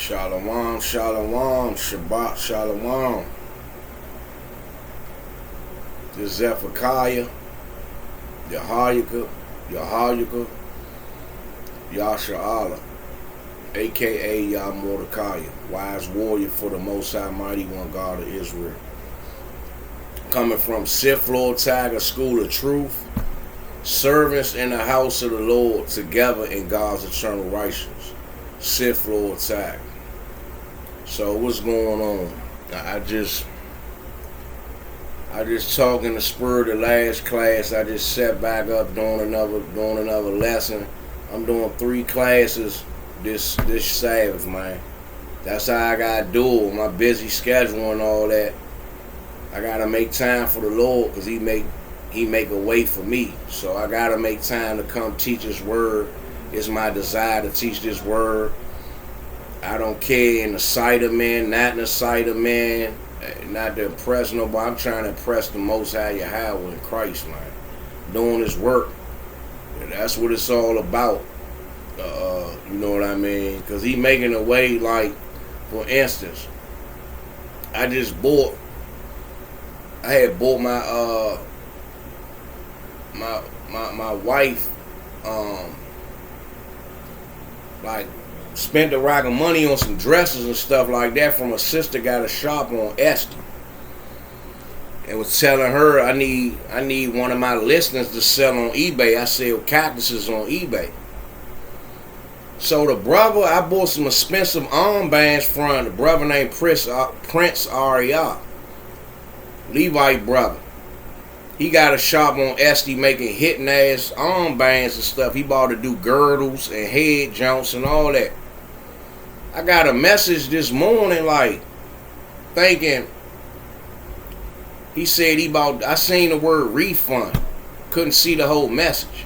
Shalom, shalom, Shabbat, shalom. This is Zephaniah, Yahayaka, Yasha'Allah, a.k.a. Yah Mordecai, wise warrior for the Most High, mighty one God of Israel. Coming from Sith Lord Tiger School of Truth, servants in the house of the Lord, together in God's eternal righteousness. Sith Lord Tiger. So what's going on? I just talked in the spirit of last class. I just sat back up doing another lesson. I'm doing 3 classes this Sabbath, man. That's how I gotta do it. My busy schedule and all that. I gotta make time for the Lord, because He make a way for me. So I gotta make time to come teach His word. It's my desire to teach this word. I don't care in the sight of men, not in the sight of man, not to impress nobody. I'm trying to impress the Most High Yahweh in Christ, man. Doing His work. And that's what it's all about. You know what I mean? Because He making a way. Like, for instance, I had bought my wife, like, spent a rack of money on some dresses and stuff like that from a sister got a shop on Esther, and was telling her I need one of my listeners to sell on eBay. I sell cactuses on eBay. So the brother, I bought some expensive armbands from the brother named Prince Ariah, Levite brother. He got a shop on Esther making hitting ass armbands and stuff. He bought to do girdles and head joints and all that. I got a message this morning, like, thinking, he said I seen the word refund. Couldn't see the whole message.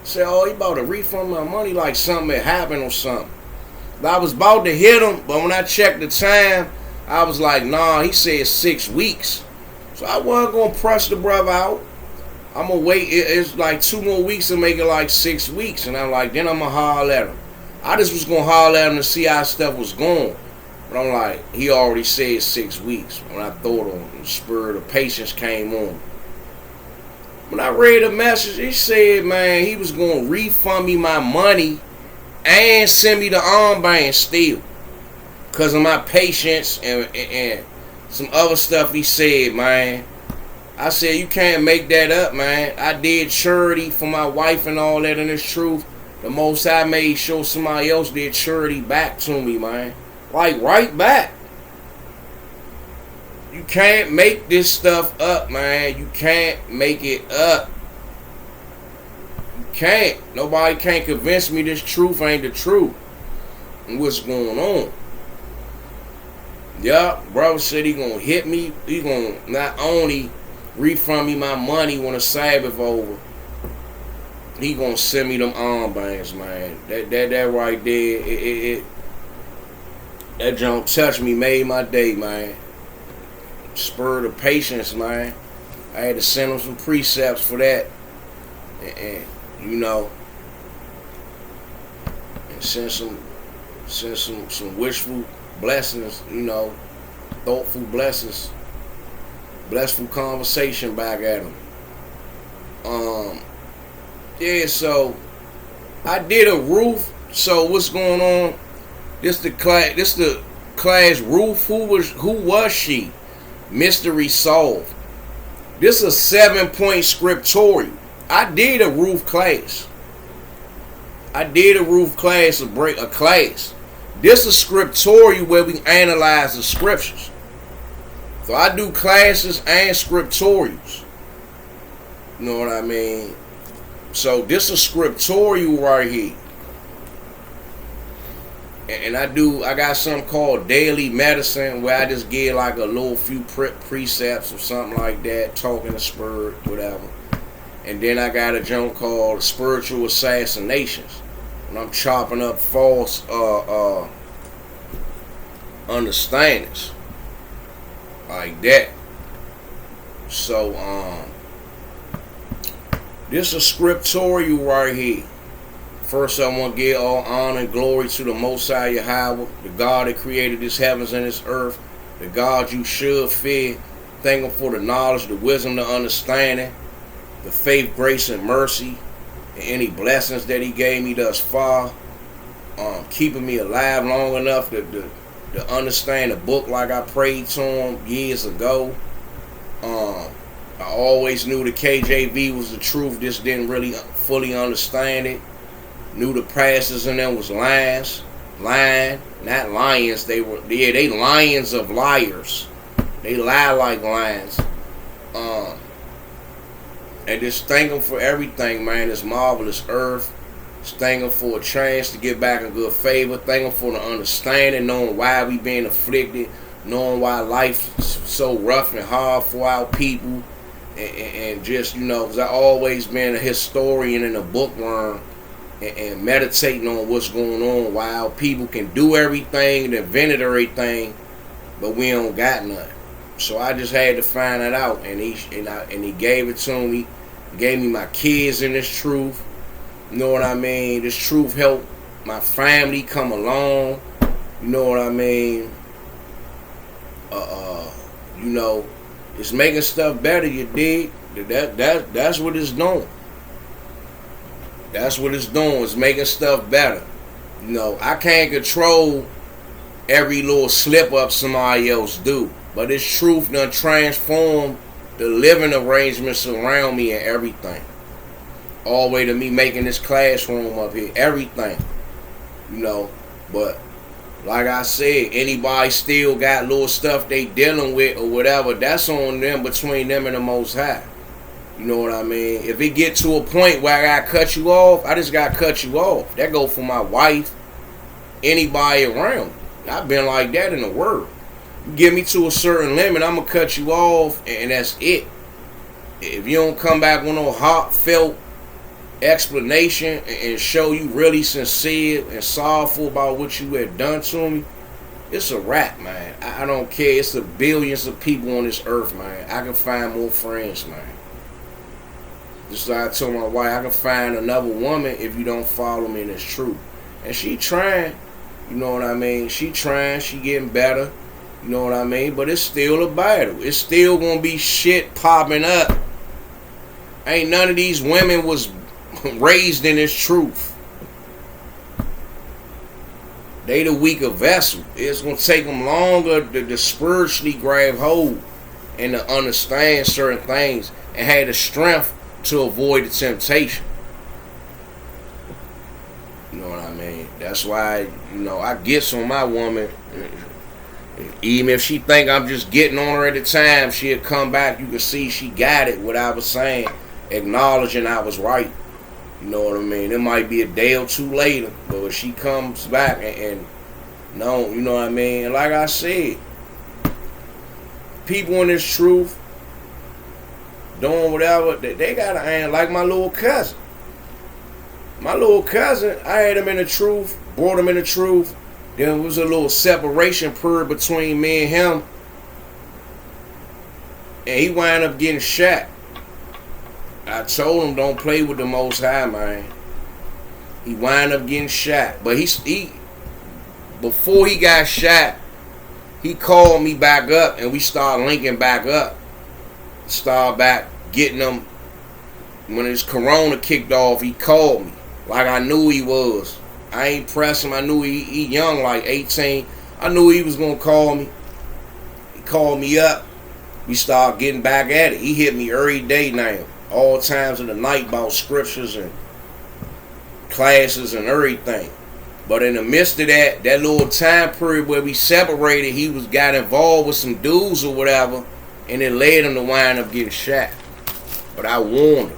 Said, oh, he about to refund my money like something had happened or something. I was about to hit him, but when I checked the time, I was like, nah, he said 6 weeks. So I wasn't going to press the brother out. I'm going to wait. It's like 2 more weeks to make it like 6 weeks. And I'm like, then I'm going to holler at him. I just was going to holler at him to see how stuff was going. But I'm like, he already said 6 weeks. When I thought on the spirit of patience came on. When I read the message, he said, man, he was going to refund me my money and send me the armband still. Because of my patience and some other stuff he said, man. I said, you can't make that up, man. I did charity for my wife and all that, and it's truth. The Most High made sure somebody else did charity back to me, man. Like, right back. You can't make this stuff up, man. You can't make it up. You can't. Nobody can't convince me this truth ain't the truth. And what's going on? Yeah, brother said he gonna hit me. He gonna not only refund me my money when the Sabbath over, he gonna send me them armbands, man. That right there, that junk touched me, made my day, man. Spurred of patience, man. I had to send him some precepts for that, and you know, and send some wishful blessings, you know, thoughtful blessings, blessful conversation back at him. Yeah, so I did a RUTH. So what's going on? This the class RUTH. Who was she? Mystery solved. This is a 7-point scriptorial. I did a RUTH class. A class. This is scriptorial where we analyze the scriptures. So I do classes and scriptorials. You know what I mean? So this is scriptorial right here. And I got something called daily medicine, where I just give like a little few precepts or something like that, talking to spirit, whatever. And then I got a junk called spiritual assassinations, and I'm chopping up false understandings like that. So this is scriptorial right here First, I want to give all honor and glory to the Most High Yahweh, the God that created this heavens and this earth, the God you should fear. Thank Him for the knowledge, the wisdom, the understanding, the faith, grace, and mercy, and any blessings that He gave me thus far. Keeping me alive long enough to understand the book like I prayed to Him years ago. I always knew the KJV was the truth, just didn't really fully understand it. Knew the pastors in them was lying, not lions. They lions of liars. They lie like lions. And just thank Him for everything, man. This marvelous earth. Just thank Him for a chance to get back in good favor. Thank Him for the understanding, knowing why we being afflicted, knowing why life's so rough and hard for our people. And just, because I always been a historian and a bookworm, and meditating on what's going on, why our people can do everything and invented everything, but we don't got nothing. So I just had to find that out, and he gave it to me. Gave me my kids in this truth. You know what I mean? This truth helped my family come along. You know what I mean? It's making stuff better. You dig? That's what it's doing. That's what it's doing. It's making stuff better. I can't control every little slip up somebody else do, but this truth done transformed the living arrangements around me and everything. All the way to me making this classroom up here, everything. But like I said, anybody still got little stuff they dealing with or whatever, that's on them, between them and the Most High. You know what I mean? If it get to a point where I gotta cut you off, I just gotta cut you off. That go for my wife, anybody around. I've been like that in the world. You get me to a certain limit, I'm gonna cut you off, and that's it. If you don't come back with no heartfelt explanation and show you really sincere and sorrowful about what you had done to me, it's a wrap, man. I don't care. It's the billions of people on this earth, man. I can find more friends, man. Just like I told my wife, I can find another woman if you don't follow me, and it's true. And she trying, you know what I mean? She trying, she getting better, you know what I mean? But it's still a battle. It's still gonna be shit popping up. Ain't none of these women was raised in this truth. They the weaker vessel. It's gonna take them longer to spiritually grab hold and to understand certain things and have the strength to avoid the temptation. You know what I mean? That's why, I get on my woman. Even if she think I'm just getting on her at the time, she'll come back. You can see she got it, what I was saying, acknowledging I was right. You know what I mean? It might be a day or two later, but if she comes back and no, you know what I mean? And like I said, people in this truth, doing whatever, they gotta act like my little cousin. My little cousin, I had him in the truth, brought him in the truth. Then there was a little separation period between me and him. And he wound up getting shot. I told him don't play with the Most High, man. He wound up getting shot. But he before he got shot, he called me back up and we started linking back up. Started back getting him. When his corona kicked off, he called me. Like I knew he was. I ain't press him. I knew he young, like 18. I knew he was going to call me. He called me up. We started getting back at it. He hit me every day now. All times of the night about scriptures and classes and everything. But in the midst of that little time period where we separated, he got involved with some dudes or whatever, and it led him to wind up getting shot. But I warned him.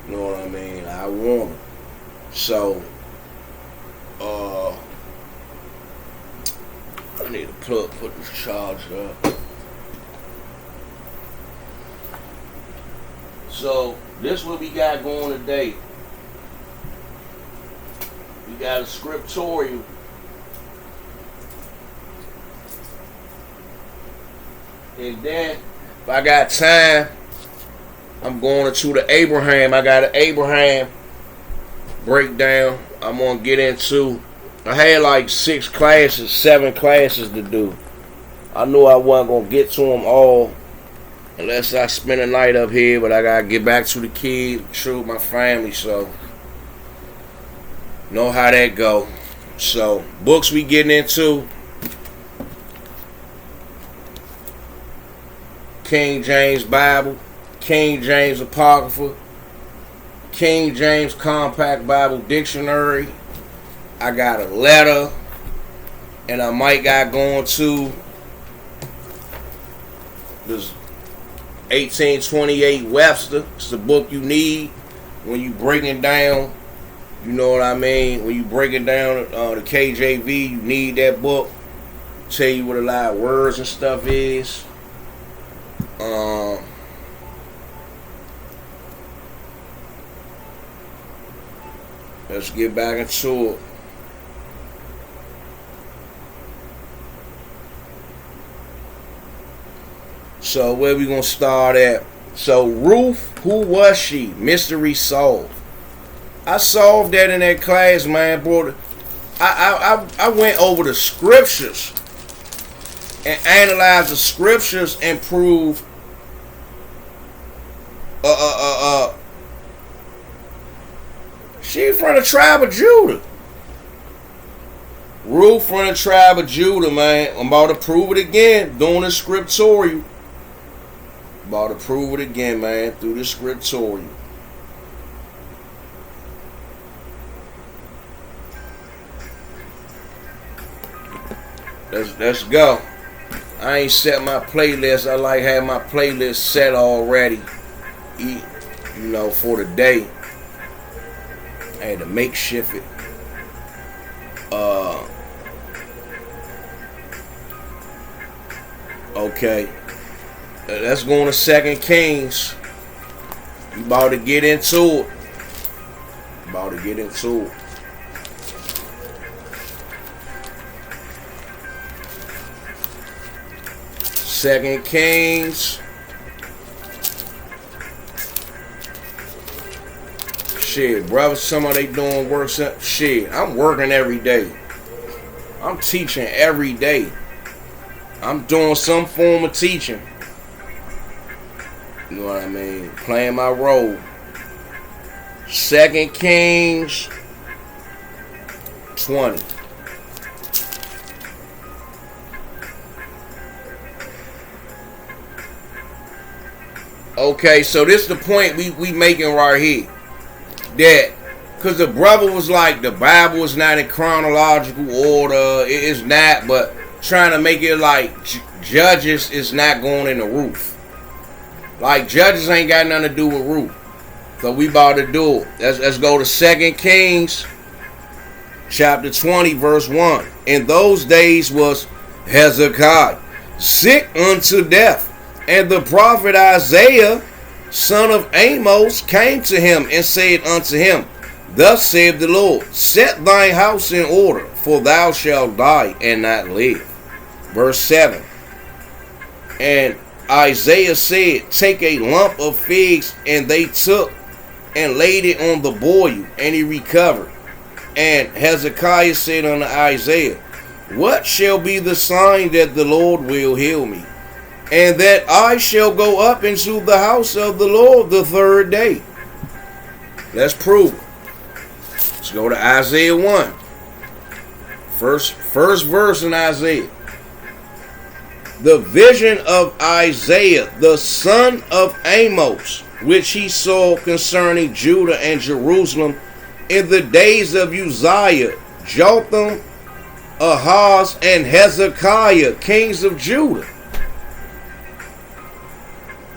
You know what I mean? I warned him. So, I need to put this charger up. So, this is what we got going today. We got a scriptorial. And then, if I got time, I'm going into the Abraham. I got an Abraham breakdown I'm going to get into. I had like 7 classes to do. I knew I wasn't going to get to them all unless I spend a night up here, but I got to get back to the kids, true, my family, so know how that go. So, books we getting into: King James Bible, King James Apocrypha, King James Compact Bible Dictionary. I got a letter, and I might got going to this 1828 Webster. It's the book you need when you breaking down. You know what I mean? When you break it down, the KJV, you need that book. Tell you what a lot of words and stuff is. Let's get back into it. So where we gonna start at? So Ruth, who was she? Mystery solved. I solved that in that class, man, bro. I went over the scriptures and analyzed the scriptures and proved she from the tribe of Judah. Ruth from the tribe of Judah, man. I'm about to prove it again, doing the scriptorial. About to prove it again, man, through the scriptorial. Let's go. I ain't set my playlist. I like having my playlist set already. You know, for the day. I had to makeshift it. Okay. Let's go on to 2 Kings. You about to get into it. About to get into it. Second Kings. Shit, brother, somebody doing work. Shit, I'm working every day. I'm teaching every day. I'm doing some form of teaching. You know what I mean? Playing my role. 2 Kings 20. Okay, so this is the point we making right here. That, because the brother was like, the Bible is not in chronological order. It is not, but trying to make it like Judges is not going in the Ruth. Like, Judges ain't got nothing to do with Ruth. So we about to do it. Let's go to 2 Kings chapter 20, verse 1. In those days was Hezekiah sick unto death. And the prophet Isaiah, son of Amos, came to him and said unto him, Thus saith the Lord, Set thine house in order, for thou shalt die and not live. Verse 7. And Isaiah said, Take a lump of figs, and they took and laid it on the boil, and he recovered. And Hezekiah said unto Isaiah, What shall be the sign that the Lord will heal me? And that I shall go up into the house of the Lord the third day. Let's prove it. Let's go to Isaiah 1. First verse in Isaiah. The vision of Isaiah, the son of Amos, which he saw concerning Judah and Jerusalem in the days of Uzziah, Jotham, Ahaz, and Hezekiah, kings of Judah.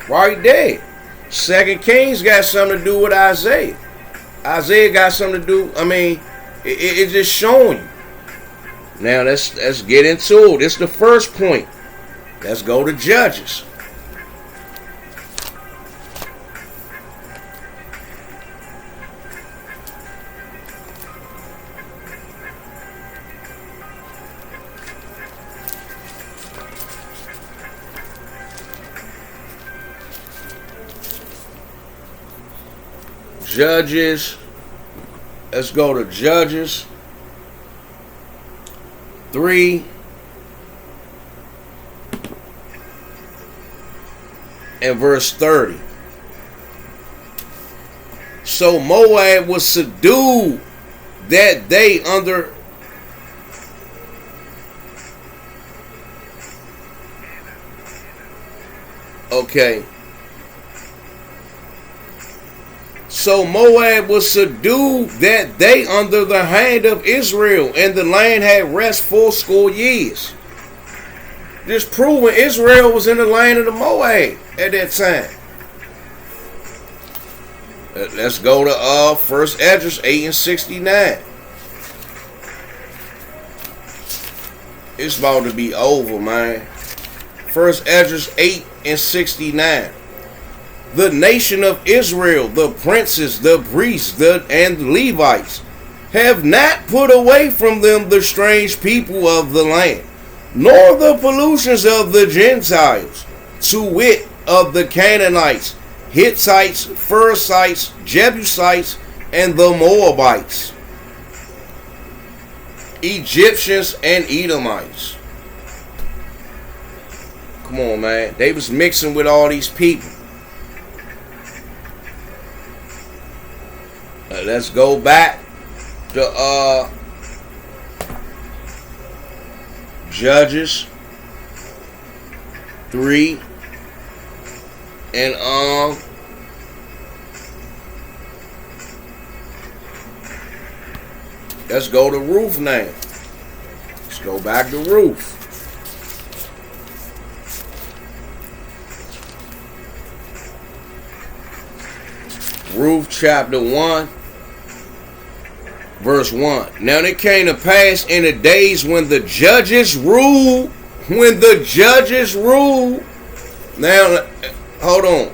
Right there. 2 Kings got something to do with Isaiah. Isaiah got something to do. I mean, it's just showing you. Now let's get into it. This is the first point. Let's go to Judges. Judges. Let's go to Judges 3 and verse 30. So Moab was subdued that day under So Moab was subdued that day under the hand of Israel, and the land had rest 80 years. Just proving Israel was in the land of the Moab at that time. Let's go to 1 Ezra 8 and 69. It's about to be over, man. 1 Ezra 8 and 69. The nation of Israel, the princes, the priests, and the Levites, have not put away from them the strange people of the land, nor the pollutions of the Gentiles, to wit, of the Canaanites, Hittites, Perizzites, Jebusites, and the Moabites, Egyptians, and Edomites. Come on, man. They was mixing with all these people. Let's go back to Judges 3 and let's go to RUTH now. Let's go back to RUTH. RUTH chapter 1 verse 1. Now it came to pass in the days when the judges ruled, now hold on,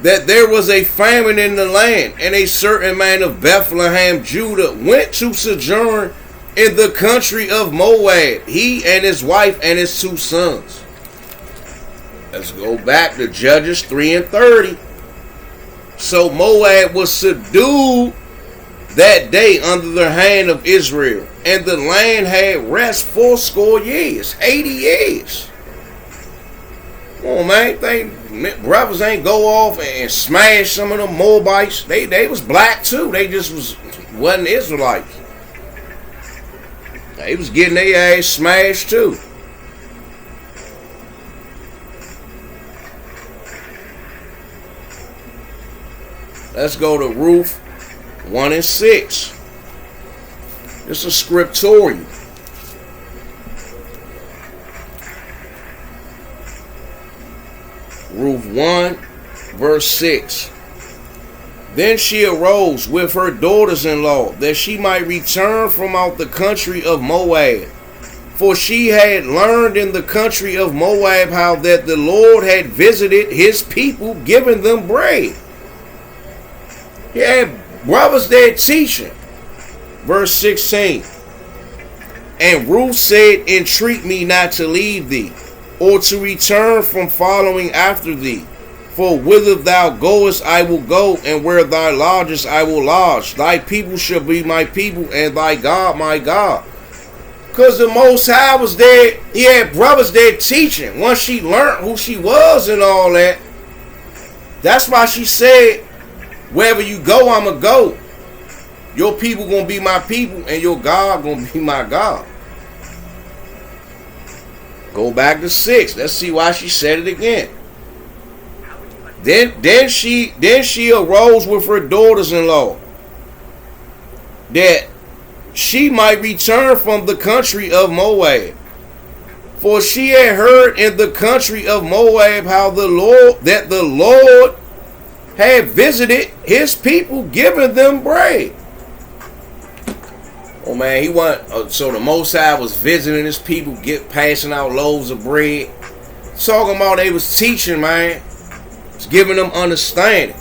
that there was a famine in the land, and a certain man of Bethlehem, Judah, went to sojourn in the country of Moab, he and his wife and his 2 sons. Let's go back to Judges 3 and 30. So Moab was subdued that day under the hand of Israel, and the land had rest 80 years, 80 years. Come on, man. Brothers ain't go off and smash some of them Moabites. They was black too. They just wasn't Israelites. They was getting their ass smashed too. Let's go to RUTH 1 and 6. This is scriptorial. RUTH 1 verse 6. Then she arose with her daughters-in-law, that she might return from out the country of Moab. For she had learned in the country of Moab how that the Lord had visited his people, giving them bread. He had brothers there teaching. Verse 16. And Ruth said, entreat me not to leave thee, or to return from following after thee. For whither thou goest I will go, and where thou lodgest I will lodge. Thy people shall be my people, and thy God my God. Because the Most High was there. He had brothers there teaching. Once she learned who she was and all that. That's why she said, wherever you go, I'ma go. Your people gonna be my people, and your God gonna be my God. Go back to 6. Let's see why she said it again. Then she arose with her daughters-in-law, that she might return from the country of Moab. For she had heard in the country of Moab how the Lord had visited his people, giving them bread. Oh man, he want so the Most High was visiting his people, passing out loaves of bread. Talking about they was teaching, man. It's giving them understanding.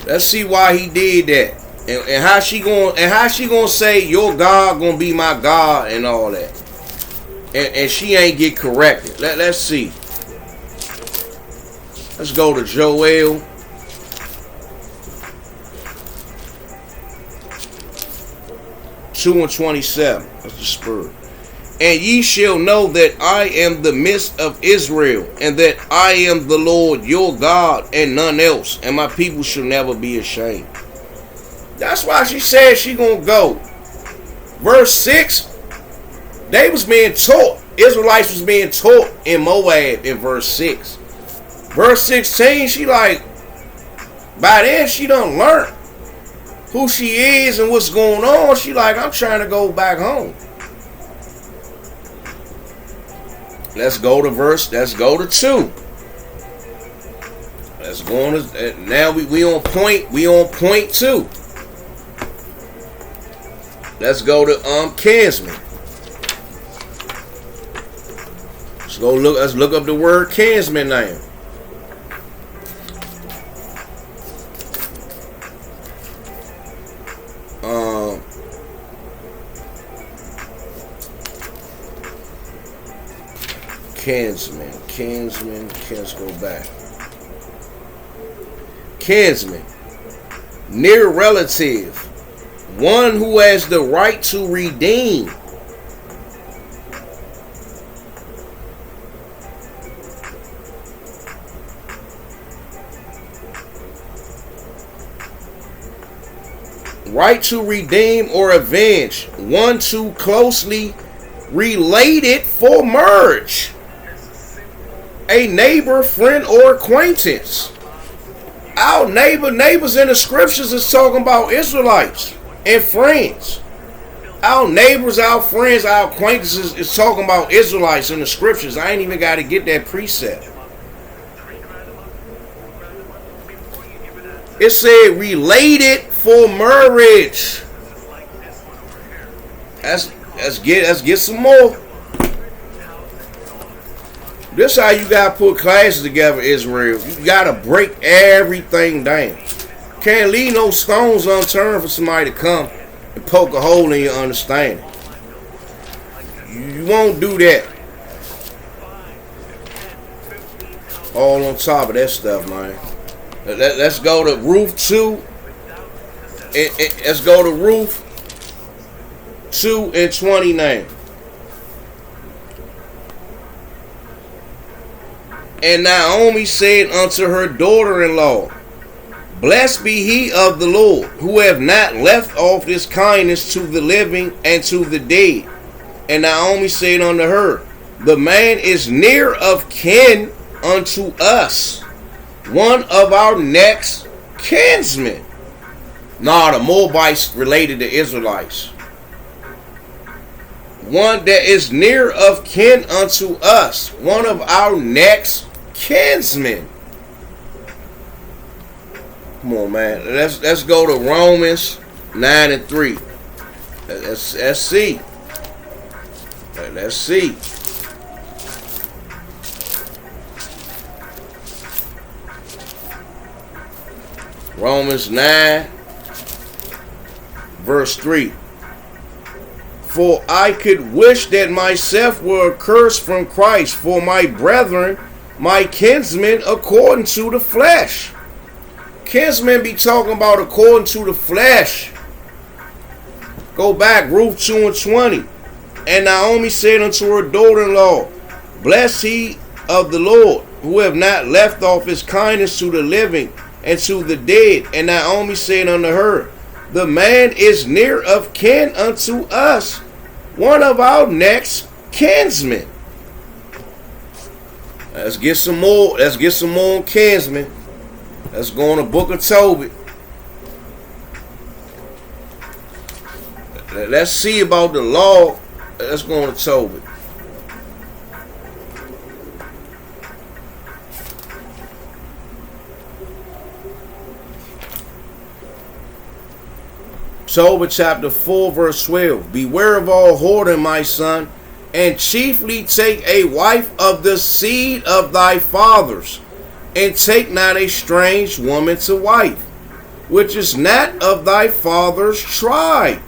Let's see why he did that, and how she gonna say your God gonna be my God and all that, and she ain't get corrected. Let's see. Let's go to Joel 2 and 27. That's the spur. And ye shall know that I am the midst of Israel, and that I am the Lord your God, and none else, and my people shall never be ashamed. That's why she said she gonna go. Verse 6, they was being taught, Israelites was being taught in Moab in verse 6. Verse 16, she like, by then she done learned who she is and what's going on. She like, I'm trying to go back home. Let's go to 2. Let's go on to, now we on point 2. Let's go to kinsman. Let's look up the word kinsman now. Kinsman, let's go back. Kinsman, near relative, one who has the right to redeem. Right to redeem or avenge, one too closely related for marriage. A neighbor, friend, or acquaintance. Our neighbors in the scriptures is talking about Israelites and friends. Our neighbors, our friends, our acquaintances is talking about Israelites in the scriptures. I ain't even got to get that precept. It said related for marriage. Let's get some more. This is how you gotta put classes together, Israel. You gotta break everything down. Can't leave no stones unturned for somebody to come and poke a hole in your understanding. You won't do that. All on top of that stuff, man. Let's go to Ruth 2. Let's go to Ruth 2 and 29. And Naomi said unto her daughter-in-law, Blessed be he of the Lord, who have not left off his kindness to the living and to the dead. And Naomi said unto her, The man is near of kin unto us, one of our next kinsmen. Nah, the Moabites related to Israelites. One that is near of kin unto us, one of our next kinsmen. Come on, man. Let's go to Romans 9 and 3. Let's see. Let's see. Romans 9 verse 3. For I could wish that myself were accursed from Christ for my brethren, my kinsmen, according to the flesh. Kinsmen be talking about according to the flesh. Go back, Ruth 2 and 20. And Naomi said unto her daughter-in-law, Bless he of the Lord, who have not left off his kindness to the living and to the dead. And Naomi said unto her, The man is near of kin unto us, one of our next kinsmen. Let's get some more. Let's get some more on kinsmen. Let's go on the book of Tobit. Let's see about the law. Let's go on to Tobit. Tobit chapter 4 verse 12. Beware of all whoredom, my son, and chiefly take a wife of the seed of thy fathers, and take not a strange woman to wife, which is not of thy father's tribe.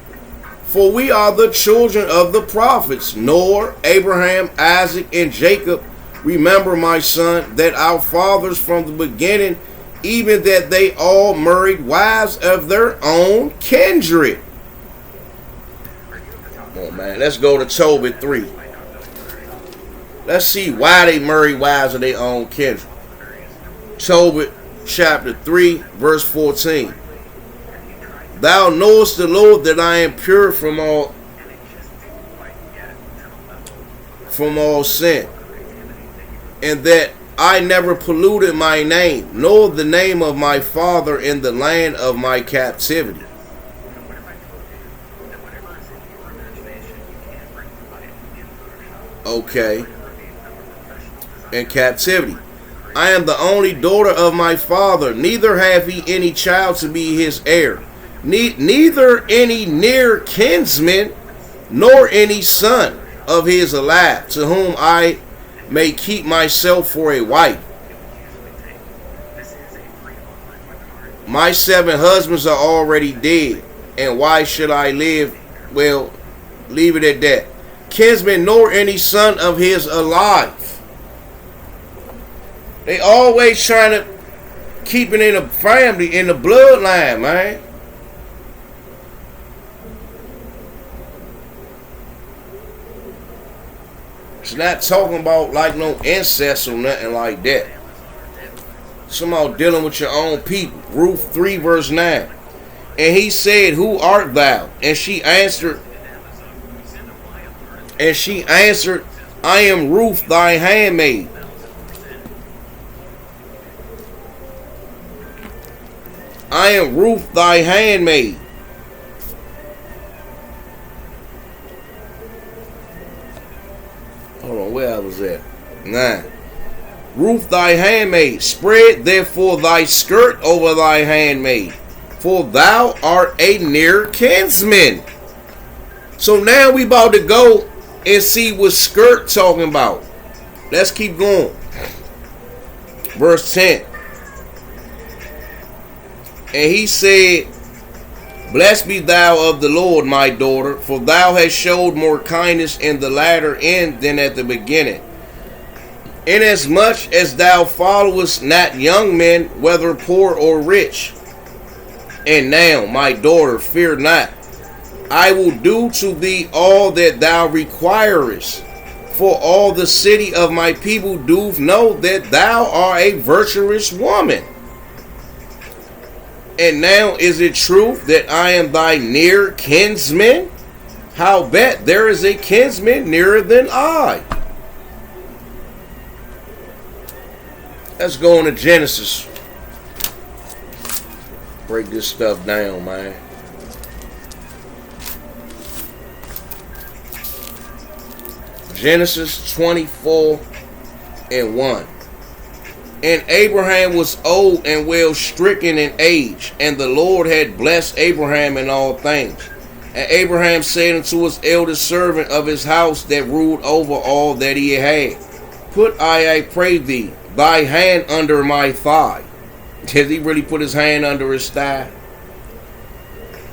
For we are the children of the prophets, Noah, Abraham, Isaac, and Jacob. Remember, my son, that our fathers from the beginning, even that they all married wives of their own kindred. on, man. Let's go to Tobit 3. Let's see why they marry wives of their own kindred. Tobit chapter 3, verse 14. Thou knowest the Lord that I am pure from all sin, and that I never polluted my name, nor the name of my father in the land of my captivity. Okay. In captivity. I am the only daughter of my father, neither have he any child to be his heir, neither any near kinsman, nor any son of his alive, to whom I may keep myself for a wife. My 7 husbands are already dead, and why should I live? Well, leave it at that. Kinsman, nor any son of his alive. They always trying to keep it in the family, in the bloodline, man. It's not talking about like no incest or nothing like that. Somehow dealing with your own people. Ruth 3 verse 9. And he said, who art thou? And she answered, I am Ruth thy handmaid. I am Ruth thy handmaid. Hold on, where I was at? 9. Ruth thy handmaid, spread therefore thy skirt over thy handmaid, for thou art a near kinsman. So now we about to go and see what skirt talking about. Let's keep going. Verse 10. And he said, blessed be thou of the Lord, my daughter, for thou hast showed more kindness in the latter end than at the beginning. Inasmuch as thou followest not young men, whether poor or rich. And now, my daughter, fear not. I will do to thee all that thou requirest. For all the city of my people do know that thou art a virtuous woman. And now is it true that I am thy near kinsman? Howbeit there is a kinsman nearer than I. Let's go into Genesis. Break this stuff down, man. Genesis 24 and 1. And Abraham was old and well stricken in age, and the Lord had blessed Abraham in all things. And Abraham said unto his eldest servant of his house that ruled over all that he had, put I pray thee, thy hand under my thigh. Did he really put his hand under his thigh?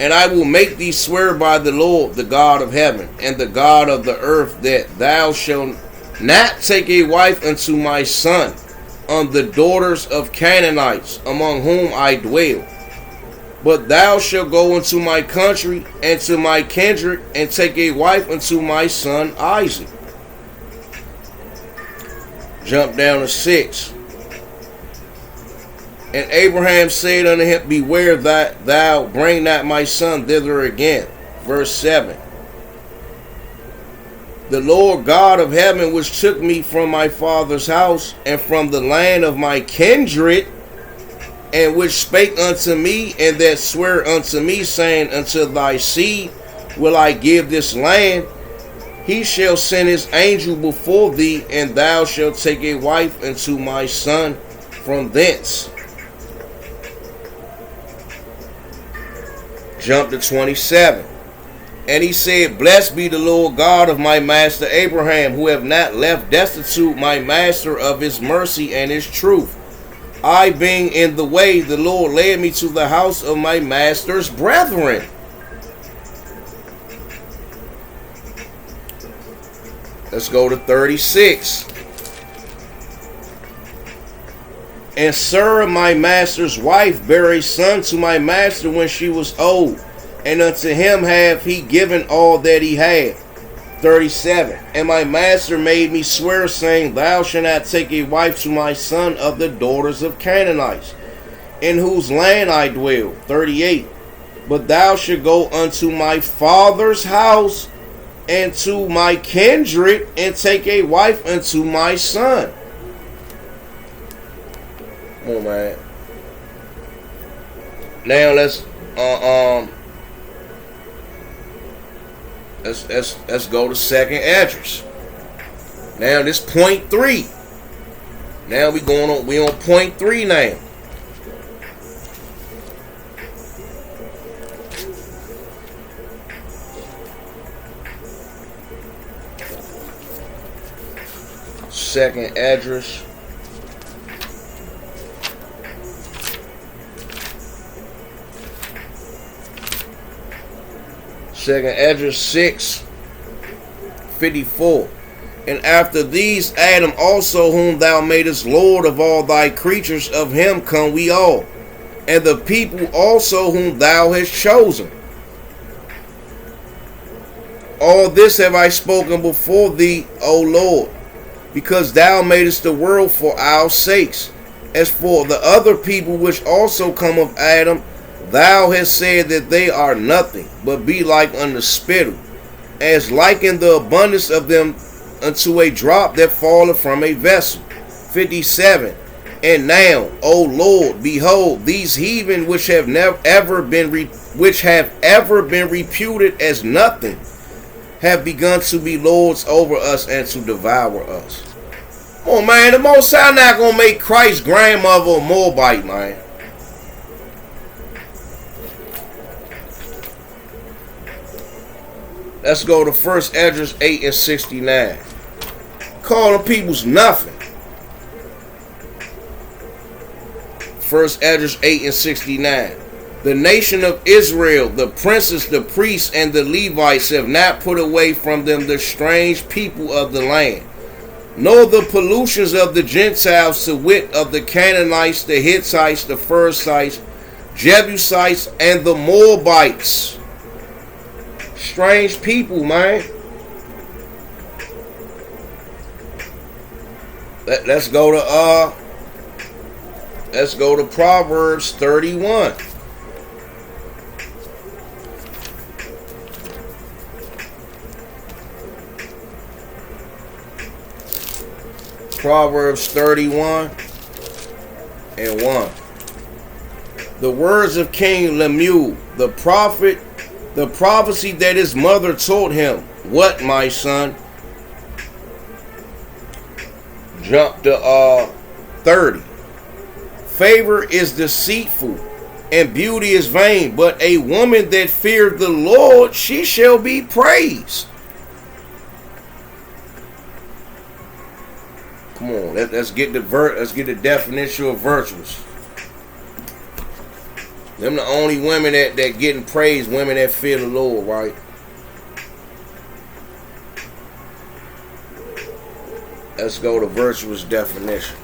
And I will make thee swear by the Lord, the God of heaven, and the God of the earth, that thou shalt not take a wife unto my son, on the daughters of Canaanites, among whom I dwell. But thou shalt go into my country and to my kindred, and take a wife unto my son Isaac. Jump down to 6. And Abraham said unto him, beware that thou bring not my son thither again. Verse 7. The Lord God of heaven, which took me from my father's house and from the land of my kindred, and which spake unto me, and that sware unto me, saying, unto thy seed will I give this land, he shall send his angel before thee, and thou shalt take a wife unto my son from thence. Jump to 27. And he said, blessed be the Lord God of my master Abraham, who have not left destitute my master of his mercy and his truth. I being in the way, the Lord led me to the house of my master's brethren. Let's go to 36. And Sarah, my master's wife, bare a son to my master when she was old, and unto him have he given all that he had. 37. And my master made me swear, saying, Thou shalt not take a wife to my son of the daughters of Canaanites, in whose land I dwell. 38. But thou shalt go unto my father's house and to my kindred, and take a wife unto my son. Come on, man. Now let's go to second address. Now this point 3. Now we on point 3 now. Second address. Second address 6:54. And after these Adam also, whom thou madest Lord of all thy creatures, of him come we all, and the people also whom thou hast chosen. All this have I spoken before thee, O Lord, because thou madest the world for our sakes. As for the other people which also come of Adam, thou hast said that they are nothing, but be like unto spittle, as liken the abundance of them unto a drop that falleth from a vessel. 57. And now, O Lord, behold, these heathen which have ever been reputed as nothing, have begun to be lords over us and to devour us. Oh man, the Most High not gonna make Christ's grandmother a Moabite, man. Let's go to first address 8:69. Calling people's nothing. First address 8:69. The nation of Israel, the princes, the priests, and the Levites have not put away from them the strange people of the land, nor the pollutions of the Gentiles, to wit, of the Canaanites, the Hittites, the Perizzites, Jebusites, and the Moabites. Strange people, man. Let's go to Proverbs 31. Proverbs 31 and 1. The words of King Lemuel, the prophet, the prophecy that his mother taught him. What, my son? Jump to 30. Favor is deceitful, and beauty is vain, but a woman that feareth the Lord, she shall be praised. Come on, let's get the definition of virtuous. Them the only women that getting praised, women that fear the Lord, right? Let's go to virtuous definition.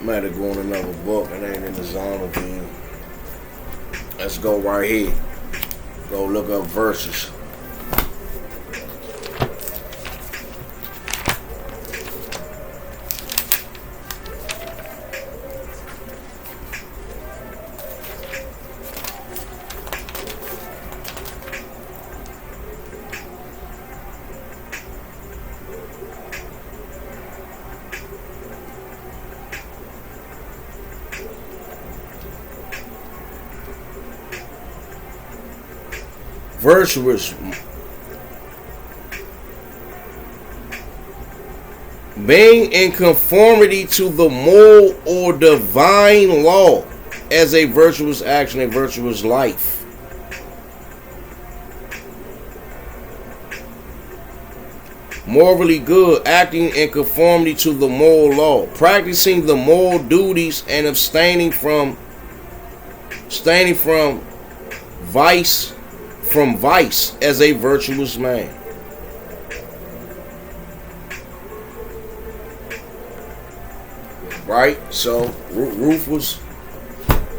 Might have gone another book. It ain't in the zone of view. Let's go right here. Go look up verses. Virtuous, being in conformity to the moral or divine law, as a virtuous action, a virtuous life. morally good, acting in conformity to the moral law, practicing the moral duties, and abstaining from vice as a virtuous man. Right? So Ruth was,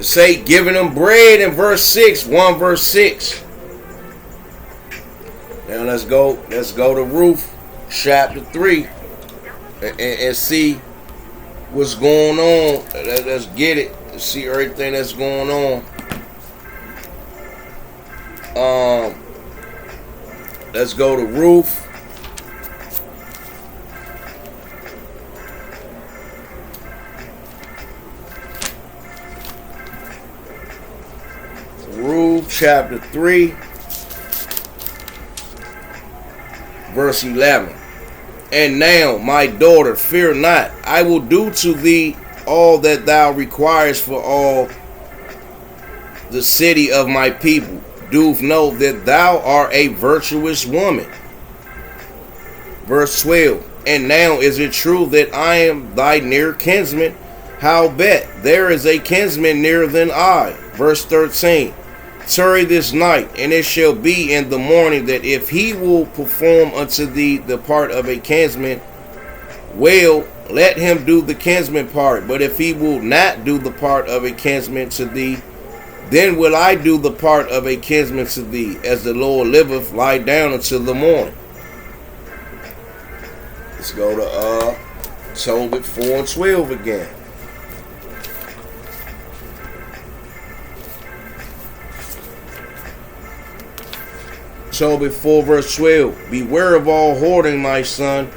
say, giving them bread in verse 6, 1 verse 6. Now let's go to Ruth chapter 3 and see what's going on. Let's get it. Let's see everything that's going on. Let's go to Ruth. Ruth chapter 3 verse 11. And now, my daughter, fear not. I will do to thee all that thou requirest for all the city of my people. Do know that thou art a virtuous woman. Verse 12. And now is it true that I am thy near kinsman? Howbeit, there is a kinsman nearer than I. Verse 13. Tarry this night, and it shall be in the morning that if he will perform unto thee the part of a kinsman, well, let him do the kinsman part. But if he will not do the part of a kinsman to thee, then will I do the part of a kinsman to thee. As the Lord liveth, lie down until the morning. Let's go to Tobit 4 and 12 again. Tobit 4 verse 12. Beware of all whoredom, my son,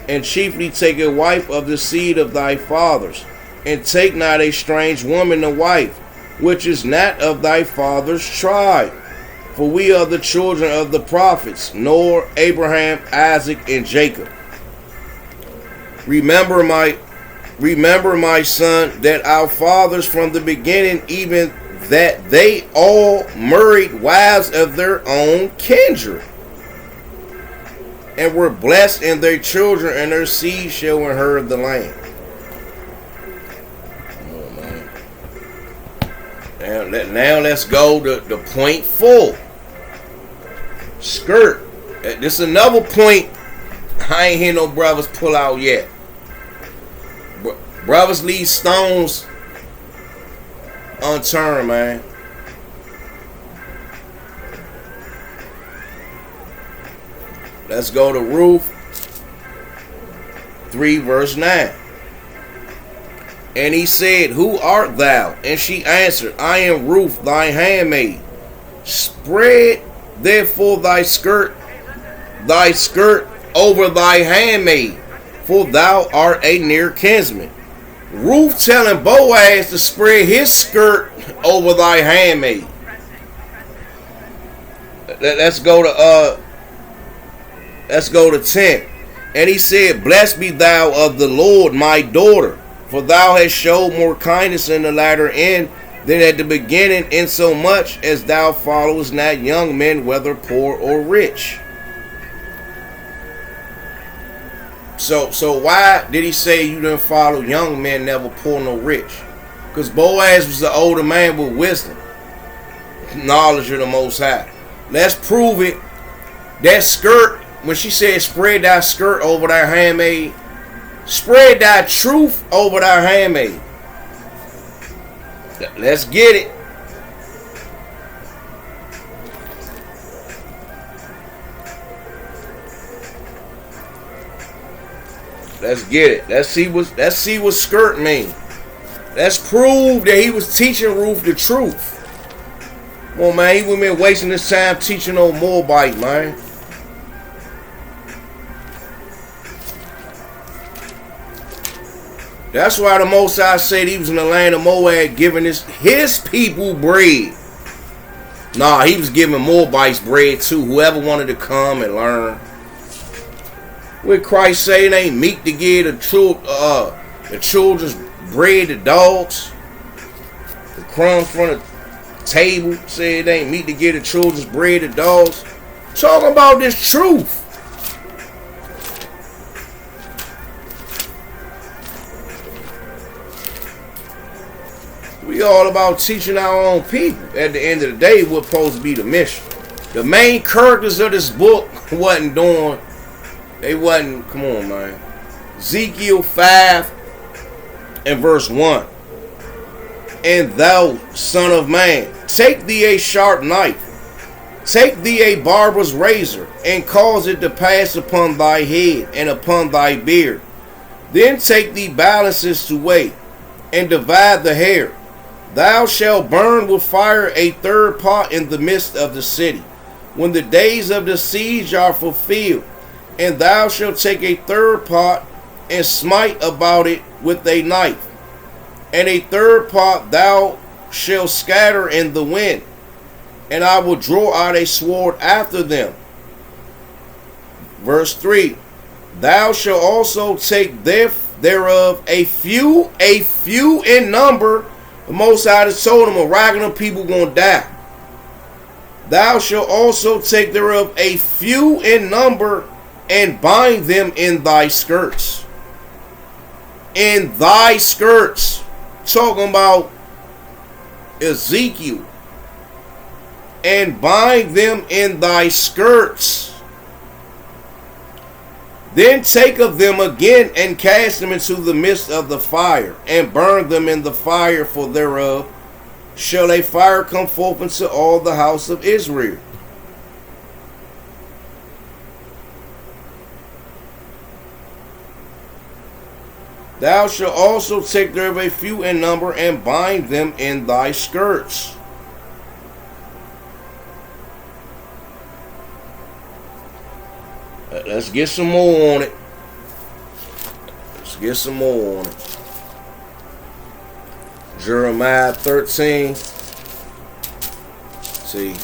and chiefly take a wife of the seed of thy fathers, and take not a strange woman to wife, which is not of thy father's tribe. For we are the children of the prophets, Noah, Abraham, Isaac, and Jacob. Remember, my son, that our fathers from the beginning, even that they all married wives of their own kindred, and were blessed in their children, and their seed shall inherit the land. Oh, man. Now let's go to the point 4. Skirt. This is another point I ain't hear no brothers pull out yet. Brothers leave stones unturned, man. Let's go to Ruth 3 verse 9. And he said, Who art thou? And she answered, I am Ruth, thy handmaid. Spread therefore thy skirt over thy handmaid, for thou art a near kinsman. Ruth telling Boaz to spread his skirt over thy handmaid. Let's go to 10. And he said, Blessed be thou of the Lord, my daughter, for thou hast showed more kindness in the latter end than at the beginning, insomuch as thou followest not young men, whether poor or rich. So why did he say you didn't follow young men, never poor nor rich? Because Boaz was the older man with wisdom, knowledge of the Most High. Let's prove it. That skirt, when she said spread thy skirt over thy handmaid, spread thy truth over thy handmaid. Let's get it. Let's get it. Let's see what skirt mean. Let's prove that he was teaching Ruth the truth. Well, man, he wouldn't been wasting his time teaching on Moabite, man. That's why the Most High said he was in the land of Moab giving his people bread. Nah, he was giving Moabites bread too. Whoever wanted to come and learn. What Christ say it ain't meat to give the children's bread to dogs. The crumbs from the table say it ain't meat to give the children's bread to dogs. Talking about this truth. We all about teaching our own people. At the end of the day, what's supposed to be the mission. The main characters of this book wasn't doing. They wasn't. Come on, man. Ezekiel 5 and verse 1. And thou, son of man, take thee a sharp knife, take thee a barber's razor, and cause it to pass upon thy head and upon thy beard. Then take thee balances to weigh, and divide the hair. Thou shalt burn with fire a third part in the midst of the city, when the days of the siege are fulfilled. And thou shalt take a third part, and smite about it with a knife. And a third part thou shalt scatter in the wind, and I will draw out a sword after them. Verse 3. Thou shalt also take thereof a few in number. The Most High has told them a regular people gonna die. Thou shalt also take thereof a few in number, and bind them in thy skirts. In thy skirts. Talking about Ezekiel. And bind them in thy skirts. Then take of them again, and cast them into the midst of the fire, and burn them in the fire, for thereof shall a fire come forth into all the house of Israel. Thou shalt also take thereof a few in number, and bind them in thy skirts. Let's get some more on it. Let's get some more on it. Jeremiah 13. See,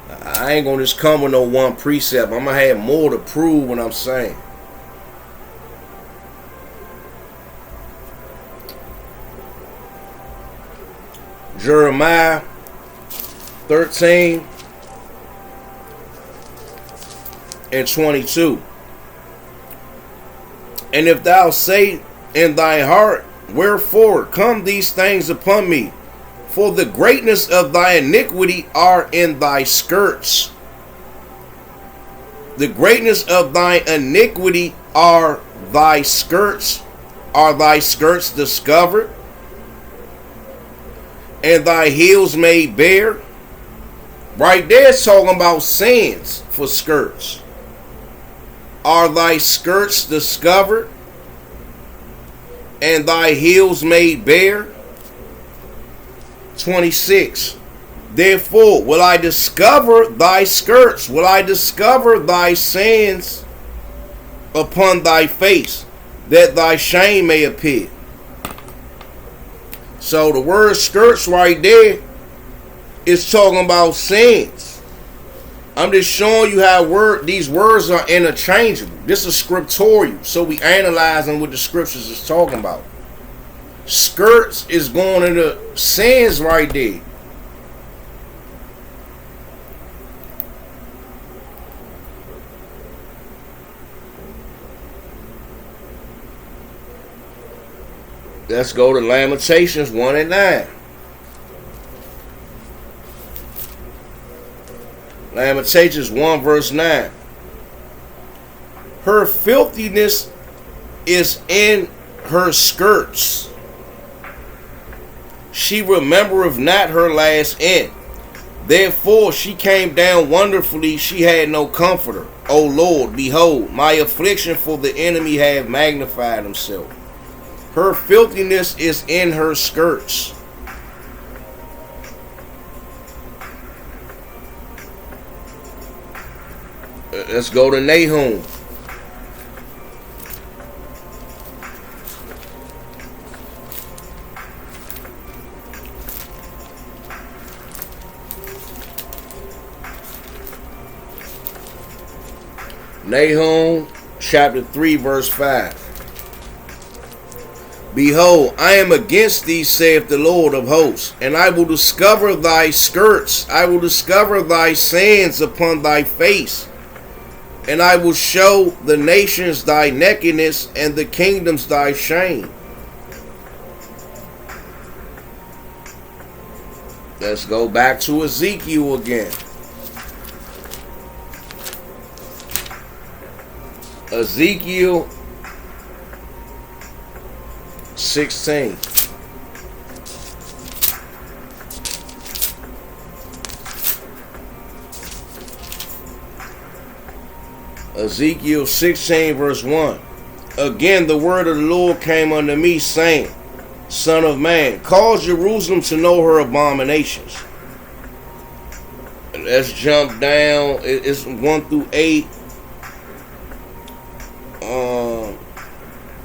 I ain't gonna just come with no one precept. I'm gonna have more to prove what I'm saying. Jeremiah 13 and 22. And if thou say in thy heart, wherefore come these things upon me? For the greatness of thy iniquity are in thy skirts. The greatness of thy iniquity are thy skirts. Are thy skirts discovered? And thy heels made bare? Right there it's talking about sins for skirts. Are thy skirts discovered? And thy heels made bare? 26. Therefore will I discover thy skirts, will I discover thy sins upon thy face, that thy shame may appear. So the word skirts right there is talking about sins. I'm just showing you how these words are interchangeable. This is scriptorial, so we analyzing what the scriptures is talking about. Skirts is going into sins right there. Let's go to Lamentations 1 and 9. Lamentations 1 verse 9. Her filthiness is in her skirts. She remembereth not her last end. Therefore she came down wonderfully, she had no comforter. O Lord, behold, my affliction, for the enemy have magnified himself. Her filthiness is in her skirts. Let's go to Nahum. Nahum chapter 3 verse 5. Behold, I am against thee, saith the Lord of hosts, and I will discover thy skirts, I will discover thy sins upon thy face, and I will show the nations thy nakedness, and the kingdoms thy shame. Let's go back to Ezekiel again. Ezekiel 16. Ezekiel 16 verse 1. Again the word of the Lord came unto me, saying, Son of man, cause Jerusalem to know her abominations. Let's jump down. It's 1 through 8.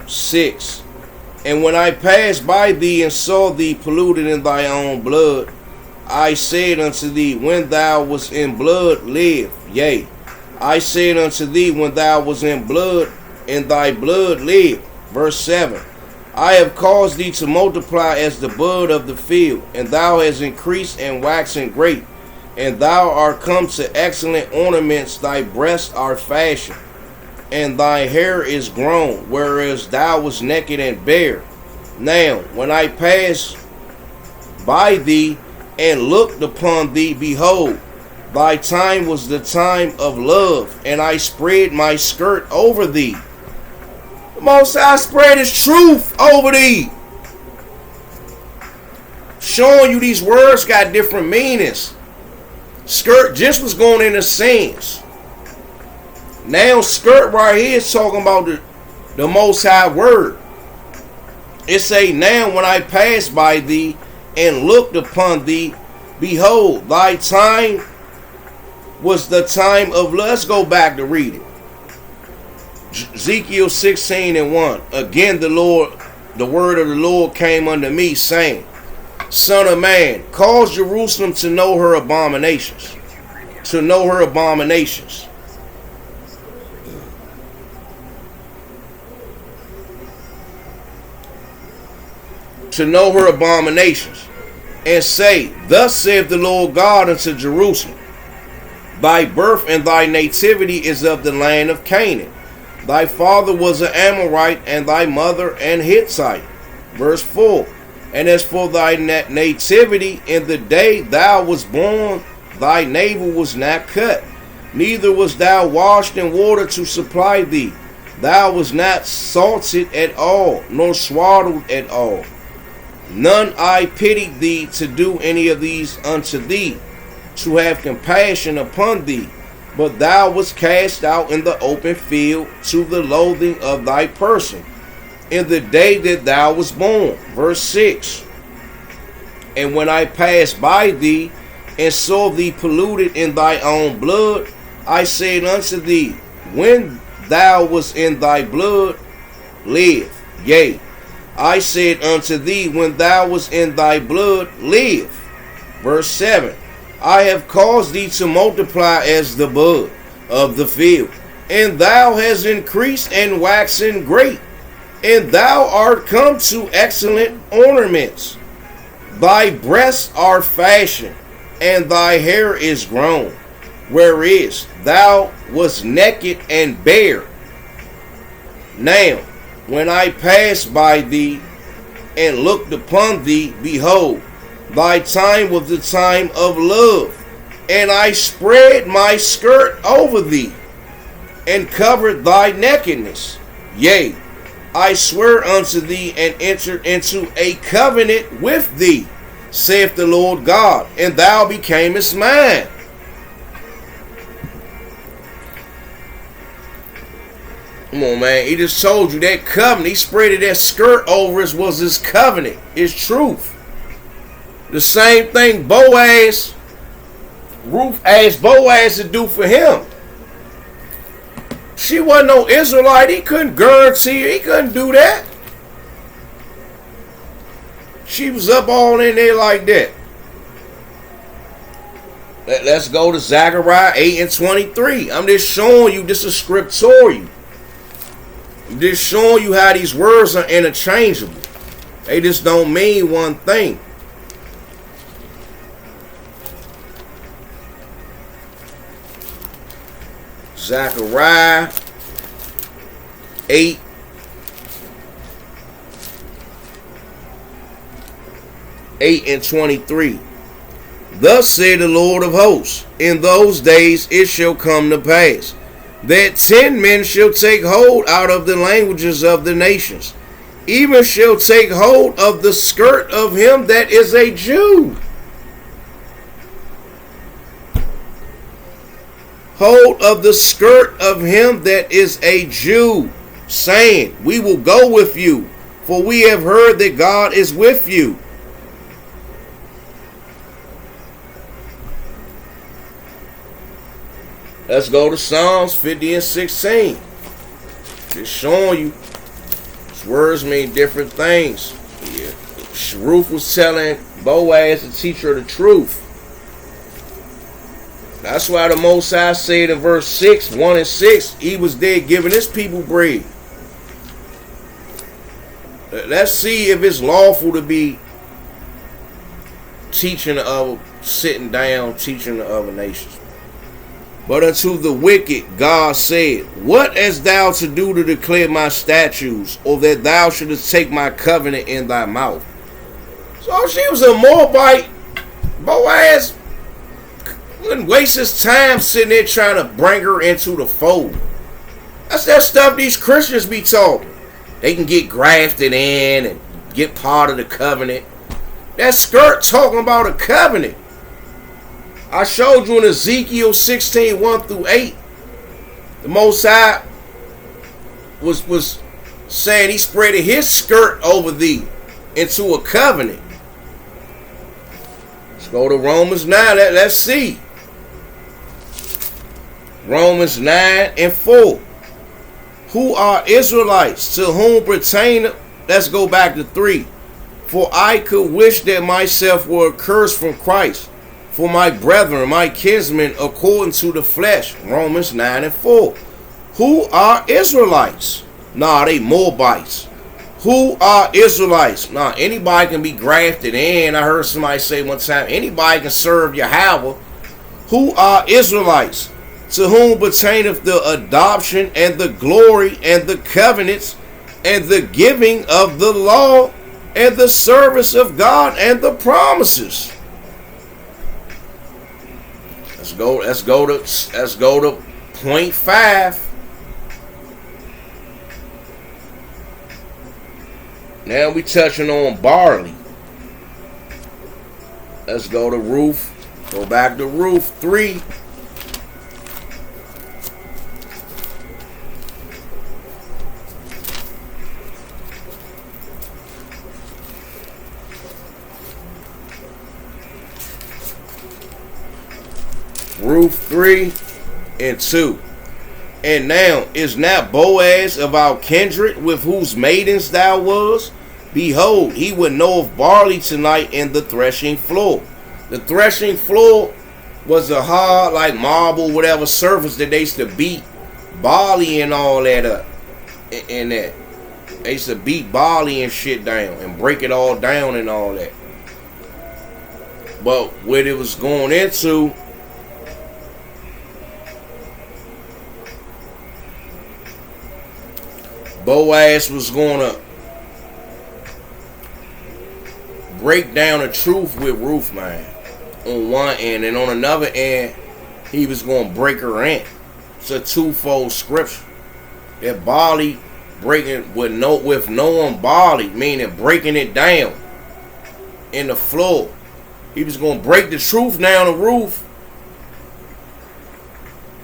6. And when I passed by thee and saw thee polluted in thy own blood, I said unto thee, when thou wast in blood, live. Yea, I said unto thee, when thou wast in blood, in thy blood live. Verse 7. I have caused thee to multiply as the bud of the field, and thou hast increased and waxen great, and thou art come to excellent ornaments, thy breasts are fashioned, and thy hair is grown, whereas thou wast naked and bare. Now, when I passed by thee and looked upon thee, behold, thy time was the time of love, and I spread my skirt over thee. The Most High spread his truth over thee. Showing you these words got different meanings. Skirt just was going into sins. Now skirt right here is talking about the Most High word. It say, now when I passed by thee and looked upon thee, behold, thy time was the time of love. Let's go back to read it. Ezekiel 16 and 1. Again the word of the Lord came unto me, saying, Son of man, cause Jerusalem to know her abominations. To know her abominations. To know her abominations. And say, Thus saith the Lord God unto Jerusalem, Thy birth and thy nativity is of the land of Canaan. Thy father was an Amorite, and thy mother an Hittite. Verse 4. And as for thy nativity, in the day thou wast born, thy navel was not cut, neither was thou washed in water to supply thee. Thou was not salted at all, nor swaddled at all. None I pitied thee to do any of these unto thee, to have compassion upon thee. But thou wast cast out in the open field to the loathing of thy person, in the day that thou wast born. Verse 6. And when I passed by thee, and saw thee polluted in thy own blood, I said unto thee, when thou wast in thy blood, live. Yea, I said unto thee, when thou wast in thy blood, live. Verse 7. I have caused thee to multiply as the bud of the field, and thou hast increased and waxen great, and thou art come to excellent ornaments. Thy breasts are fashioned, and thy hair is grown, whereas thou wast naked and bare. Now, when I passed by thee and looked upon thee, behold, thy time was the time of love, and I spread my skirt over thee, and covered thy nakedness. Yea, I swear unto thee, and entered into a covenant with thee, saith the Lord God, and thou becamest mine. Come on, man. He just told you that covenant. He spread that skirt over us was his covenant, his truth. The same thing Ruth asked Boaz to do for him. She wasn't no Israelite. He couldn't guarantee her. He couldn't do that. She was up all in there like that. Let's go to Zechariah 8 and 23. I'm just showing you this is scriptorial. I'm just showing you how these words are interchangeable. They just don't mean one thing. Zechariah 8 and 23. Thus said the Lord of hosts, in those days it shall come to pass, that 10 men shall take hold out of the languages of the nations, even shall take hold of the skirt of him that is a Jew. Hold of the skirt of him that is a Jew, saying, we will go with you, for we have heard that God is with you. Let's go to Psalms 50 and 16. Just showing you these words mean different things. Yeah. Ruth was telling Boaz, the teacher, of the truth. That's why the Most High said in verse 6, 1 and 6, he was there giving his people bread. Let's see if it's lawful to be teaching of sitting down, teaching the other nations. But unto the wicked God said, what hast thou to do to declare my statutes, or that thou shouldest take my covenant in thy mouth? So she was a Moabite. Boaz wouldn't waste his time sitting there trying to bring her into the fold. That's that stuff these Christians be talking. They can get grafted in and get part of the covenant. That skirt talking about a covenant. I showed you in Ezekiel 16, 1 through 8. The Most High was saying he spreaded his skirt over thee into a covenant. Let's go to Romans 9. Let's see. Romans 9 and 4. Who are Israelites, to whom pertain, let's go back to 3. For I could wish that myself were accursed from Christ, for my brethren, my kinsmen, according to the flesh. Romans 9 and 4. Who are Israelites? Nah, they Moabites. Who are Israelites? Nah, anybody can be grafted in. I heard somebody say one time, anybody can serve Yahweh. Who are Israelites? To whom pertaineth the adoption and the glory and the covenants and the giving of the law and the service of God and the promises. Let's go to point 5. Now we touching on barley. Let's go to Ruth. Go back to Ruth 3. Ruth 3 and 2. And now is not Boaz of our kindred, with whose maidens thou was? Behold, he would know of barley tonight in the threshing floor. The threshing floor was a hard, like marble, whatever surface that they used to beat barley and all that up. And that they used to beat barley and shit down and break it all down and all that. But what it was going into, Boaz was going to break down the truth with Ruth, man, on one end, and on another end, he was going to break her in. It's a twofold scripture. That barley breaking with knowing barley, meaning breaking it down in the floor. He was going to break the truth down the roof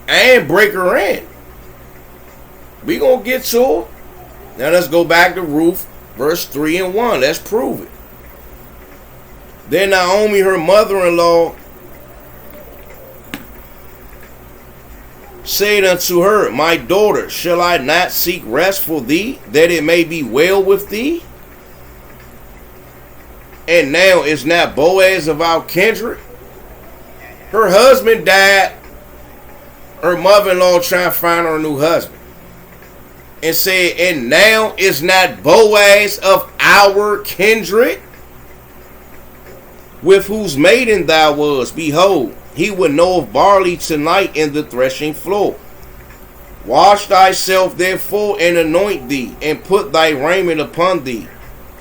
and break her in. We going to get to it. Now let's go back to Ruth, verse 3 and 1. Let's prove it. Then Naomi, her mother-in-law, said unto her, my daughter, shall I not seek rest for thee, that it may be well with thee? And now is not Boaz of our kindred? Her husband died. Her mother-in-law trying to find her a new husband. And said, and now is not Boaz of our kindred, with whose maiden thou was? Behold, he would know of barley tonight in the threshing floor. Wash thyself therefore and anoint thee, and put thy raiment upon thee,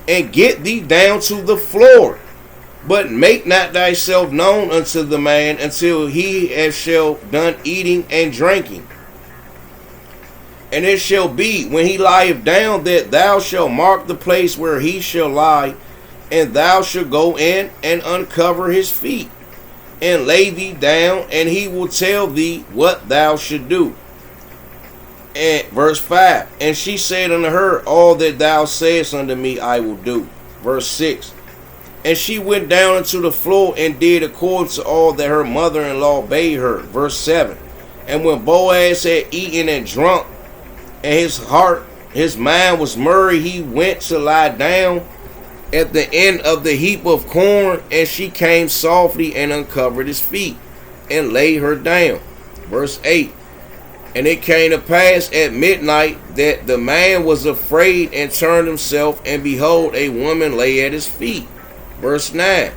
and get thee down to the floor. But make not thyself known unto the man until he shall done eating and drinking. And it shall be, when he lieth down, that thou shalt mark the place where he shall lie, and thou shalt go in and uncover his feet, and lay thee down, and he will tell thee what thou should do. And verse 5, and she said unto her, all that thou sayest unto me I will do. Verse 6, and she went down into the floor and did according to all that her mother-in-law bade her. Verse 7, and when Boaz had eaten and drunk, and his mind was merry, he went to lie down at the end of the heap of corn, and she came softly and uncovered his feet, and laid her down. Verse 8, and it came to pass at midnight that the man was afraid and turned himself, and behold, a woman lay at his feet. Verse 9,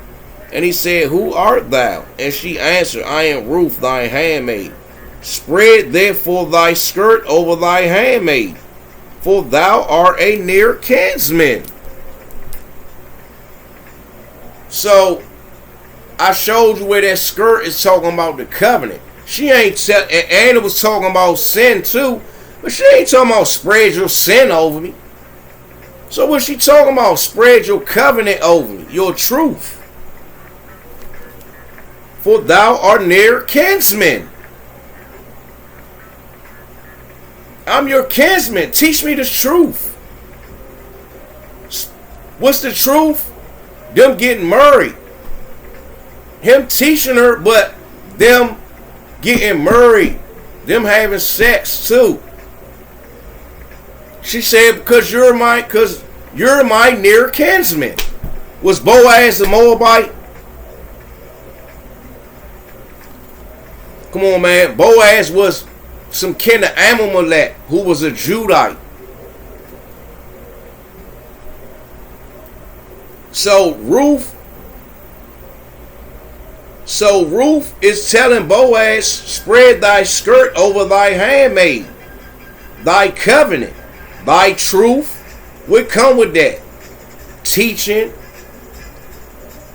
and he said, who art thou? And she answered, I am Ruth, thy handmaid. Spread therefore thy skirt over thy handmaid, for thou art a near kinsman. So I showed you where that skirt is talking about the covenant. She ain't and Anna was talking about sin too, but she ain't talking about spread your sin over me. So what she talking about? Spread your covenant over me, your truth. For thou art near kinsman. I'm your kinsman. Teach me the truth. What's the truth? Them getting married. Him teaching her, but them getting married. Them having sex too. She said, because you're my near kinsman. Was Boaz a Moabite? Come on, man. Boaz was some kin of Amalek, who was a Judite. So Ruth is telling Boaz, spread thy skirt over thy handmaid. Thy covenant, thy truth would come with that. Teaching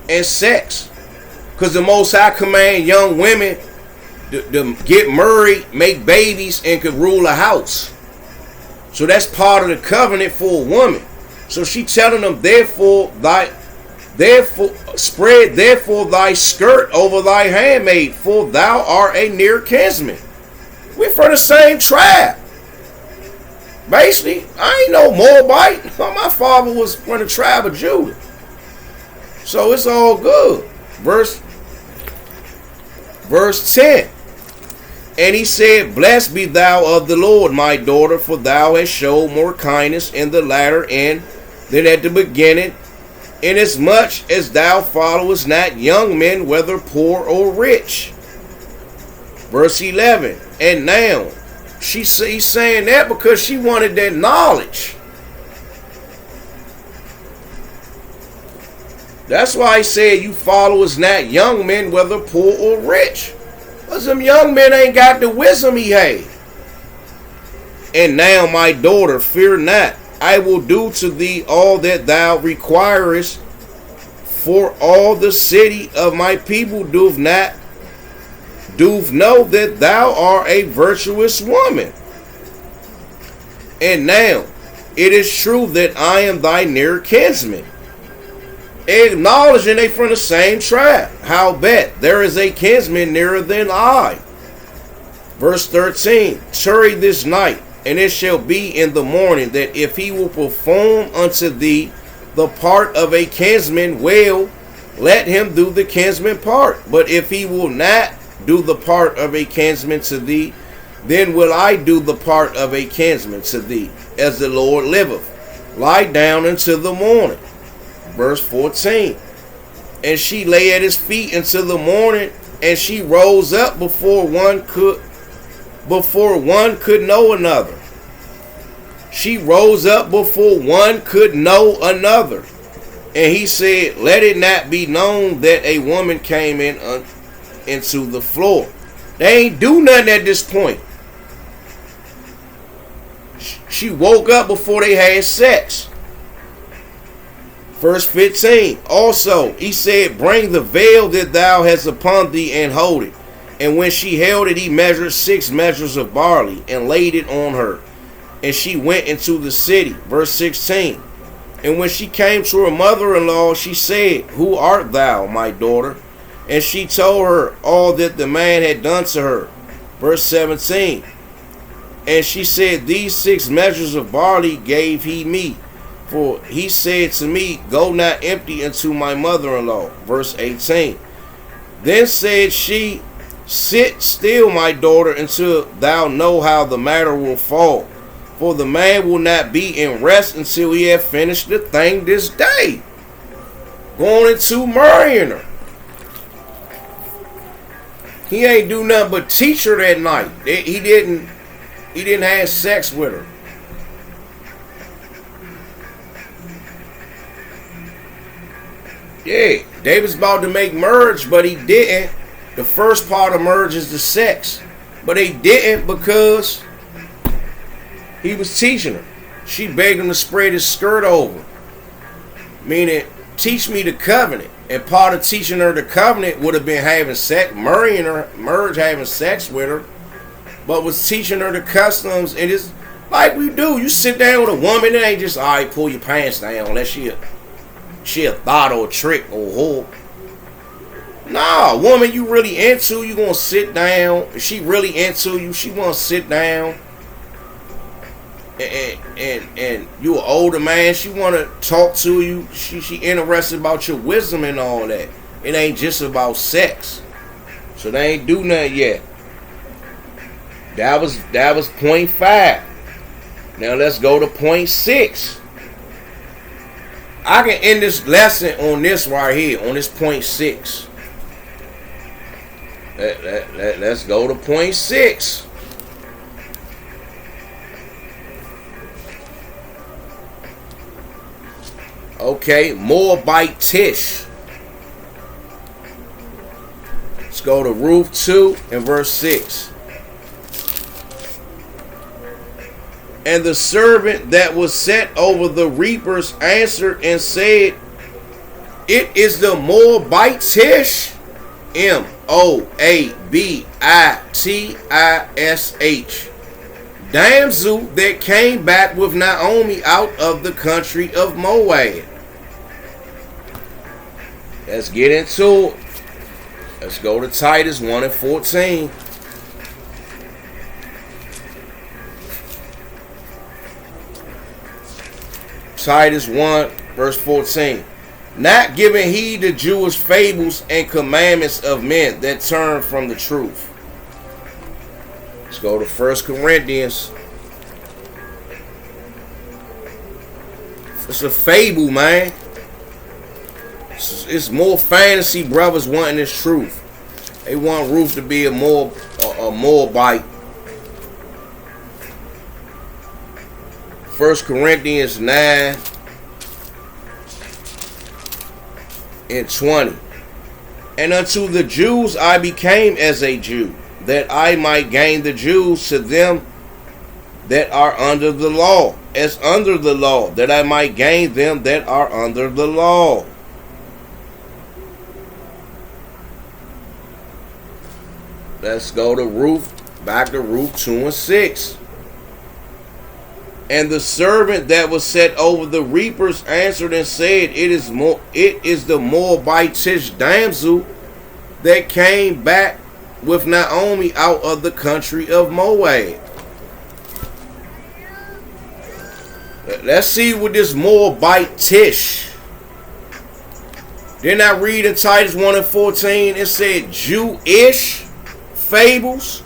and sex. Because the Most High command young women to get married, make babies, and could rule a house. So that's part of the covenant for a woman. So she telling them, spread therefore thy skirt over thy handmaid, for thou art a near kinsman. We're from the same tribe. Basically, I ain't no Moabite. My father was from the tribe of Judah. So it's all good. Verse 10. And he said, blessed be thou of the Lord, my daughter, for thou hast showed more kindness in the latter end than at the beginning, inasmuch as thou followest not young men, whether poor or rich. Verse 11. And now, he's saying that because she wanted that knowledge. That's why he said, you followers not young men, whether poor or rich. Because them young men ain't got the wisdom he had. And now, my daughter, fear not. I will do to thee all that thou requirest, for all the city of my people doth know that thou art a virtuous woman. And now, it is true that I am thy near kinsman. Acknowledging they from the same tribe. Howbeit, there is a kinsman nearer than I. Verse 13. Tarry this night, and it shall be in the morning, that if he will perform unto thee the part of a kinsman, well, let him do the kinsman part. But if he will not do the part of a kinsman to thee, then will I do the part of a kinsman to thee, as the Lord liveth. Lie down until the morning. Verse 14. And she lay at his feet until the morning, and she rose up before one could know another. She rose up before one could know another. And he said, let it not be known that a woman came into the floor. They ain't do nothing at this point. She woke up before they had sex. Verse 15. Also, he said, bring the veil that thou hast upon thee, and hold it. And when she held it, he measured 6 measures of barley, and laid it on her. And she went into the city. Verse 16. And when she came to her mother-in-law, she said, who art thou, my daughter? And she told her all that the man had done to her. Verse 17. And she said, these 6 measures of barley gave he me. For he said to me, go not empty unto my mother-in-law. Verse 18. Then said she, sit still, my daughter, until thou know how the matter will fall. For the man will not be in rest until he have finished the thing this day. Going into marrying her. He ain't do nothing but teach her that night. He didn't have sex with her. Yeah, David's about to make merge, but he didn't. The first part of merge is the sex. But they didn't because he was teaching her. She begged him to spread his skirt over. Meaning, teach me the covenant. And part of teaching her the covenant would have been having sex, marrying her, merge having sex with her. But was teaching her the customs. And it's like we do. You sit down with a woman, it ain't just, all right, pull your pants down. Unless she a thought or a trick or a whore. Nah, woman you really into, you gonna sit down. If she really into you, she wanna sit down. And you an older man, she wanna talk to you. She interested about your wisdom and all that. It ain't just about sex. So they ain't do nothing yet. That was point 5. Now let's go to point 6. I can end this lesson on this right here, on this point 6. Let's go to point 6. Okay, moabitish. Let's go to Ruth 2 and verse 6. And the servant that was set over the reapers answered and said, it is the moabitish, moabitish, damsel that came back with Naomi out of the country of Moab. Let's get into it. Let's go to Titus 1 and 14. Titus 1 verse 14. Not giving heed to Jewish fables and commandments of men that turn from the truth. Let's go to 1 Corinthians. It's a fable, man. It's more fantasy brothers wanting this truth. They want Ruth to be a Moabite. 1 Corinthians 9 and 20. And unto the Jews I became as a Jew, that I might gain the Jews. To them that are under the law, as under the law, that I might gain them that are under the law. Let's go to Ruth, back to Ruth 2 and 6. And the servant that was set over the reapers answered and said, it is the moabitish damsel that came back with Naomi out of the country of Moab. Let's see what this moabitish. Didn't I read in Titus 1 and 14? It said Jewish fables.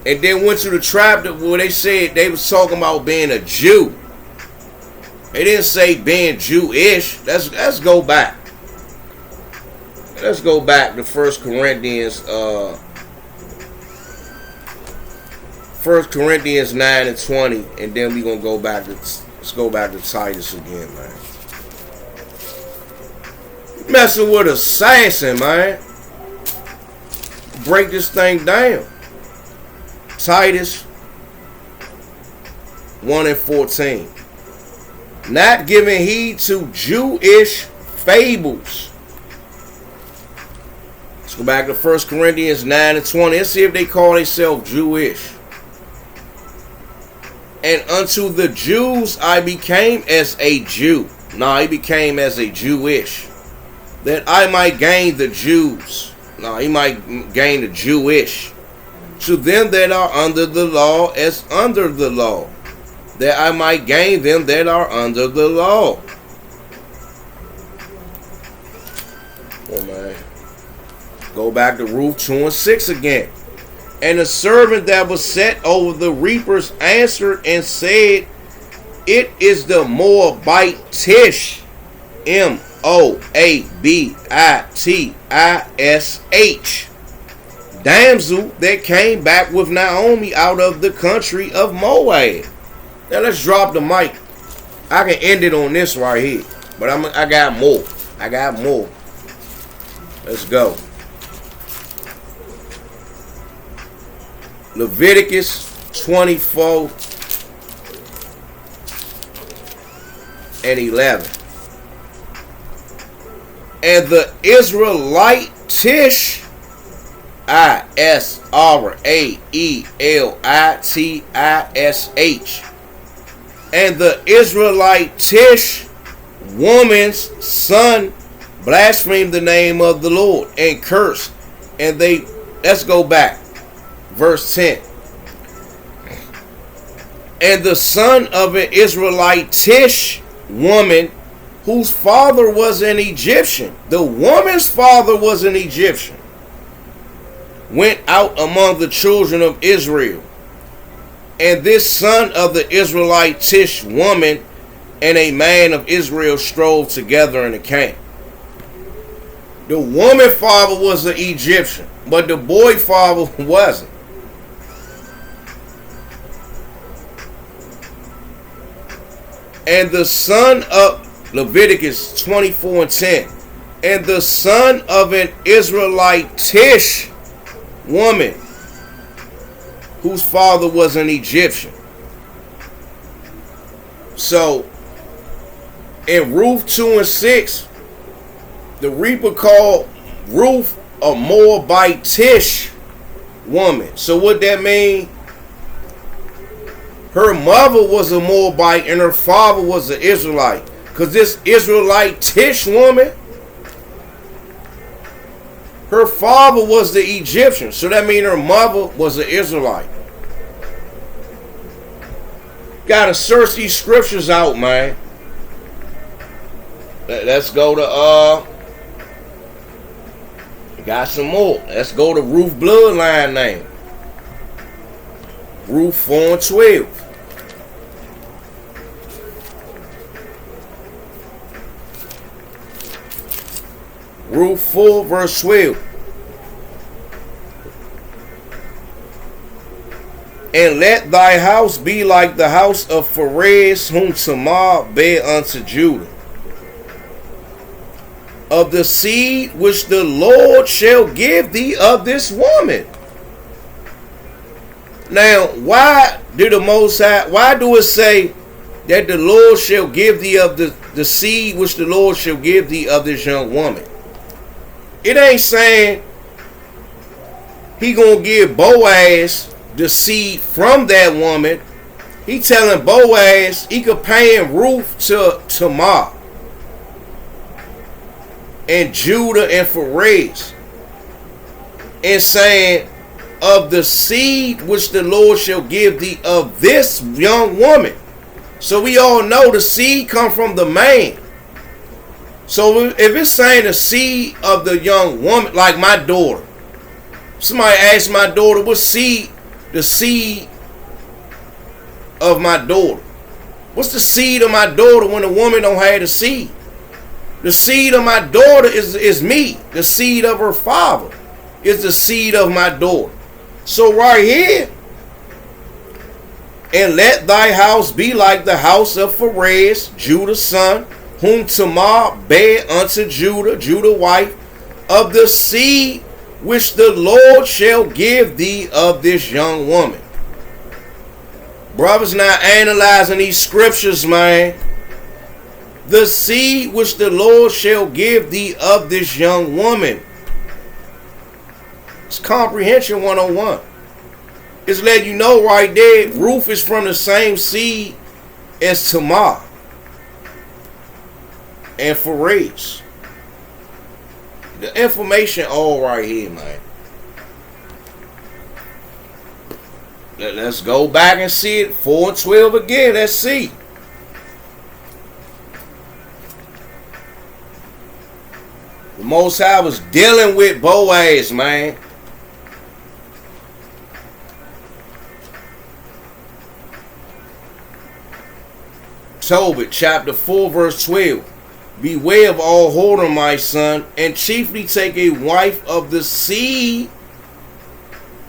And then went to the tribe where they said they was talking about being a Jew. They didn't say being Jewish. Let's go back. Let's go back to 1 Corinthians 1 Corinthians 9 and 20, and then we're gonna go back to let's go back to Titus again, man. Messing with assassin, man. Break this thing down. Titus 1 and 14. not giving heed to Jewish fables. Let's go back to 1 Corinthians 9 and 20. Let's see if they call themselves Jewish. And unto the Jews I became as a Jew. No, he became as a Jewish, that I might gain the Jews. No, he might gain the Jewish. To them that are under the law, as under the law, that I might gain them that are under the law. Oh man. Go back to Ruth 2 and 6 again. And the servant that was set over the reapers answered and said, it is the moabitish, moabitish, damsel that came back with Naomi out of the country of Moab. Now let's drop the mic. I can end it on this right here, but I got more. I got more. Let's go. Leviticus 24 and 11. And the israelitish, israelitish, and the israelitish woman's son blasphemed the name of the Lord and cursed. And they, let's go back. Verse 10. And the son of an israelitish woman whose father was an Egyptian, the woman's father was an Egyptian, went out among the children of Israel. And this son of the israelitish woman and a man of Israel strove together in the camp. The woman father was an Egyptian, but the boy father wasn't. And the son of Leviticus 24 and 10. And the son of an israelitish woman whose father was an Egyptian. So in Ruth 2 and 6, the reaper called Ruth a moabitish woman. So what that mean? Her mother was a Moabite and her father was an Israelite. Because this Israelitish woman, her father was the Egyptian. So that means her mother was an Israelite. Gotta search these scriptures out, man. Let's go to, got some more. Let's go to Ruth bloodline name. Ruth 4 and 12. Ruth 4 verse 12. And let thy house be like the house of Pharez, whom Tamar bare unto Judah, of the seed which the Lord shall give thee of this woman. Now, why do the Most High, why do it say that the Lord shall give thee of the seed which the Lord shall give thee of this young woman? It ain't saying he gonna give Boaz the seed from that woman. He telling Boaz he could pay Ruth to Tamar and Judah and Pharez, and saying of the seed which the Lord shall give thee of this young woman. So we all know the seed come from the man. So if it's saying the seed of the young woman, like my daughter, somebody asked my daughter, what seed, the seed of my daughter? What's the seed of my daughter when a woman don't have the seed? The seed of my daughter is me. The seed of her father is the seed of my daughter. So right here, and let thy house be like the house of Pharez, Judah's son, whom Tamar bare unto Judah, Judah's wife, of the seed which the Lord shall give thee of this young woman. Brothers, now analyzing these scriptures, man. the seed which the Lord shall give thee of this young woman. It's comprehension 101. It's letting you know right there, Ruth is from the same seed as Tamar and Pharez. The information all right here, man. Let's go back and see it. 4 and 12 again. Let's see. The Most High was dealing with Boaz, man. Tobit chapter 4 verse 12. Beware of all whoredom, my son, and chiefly take a wife of the seed.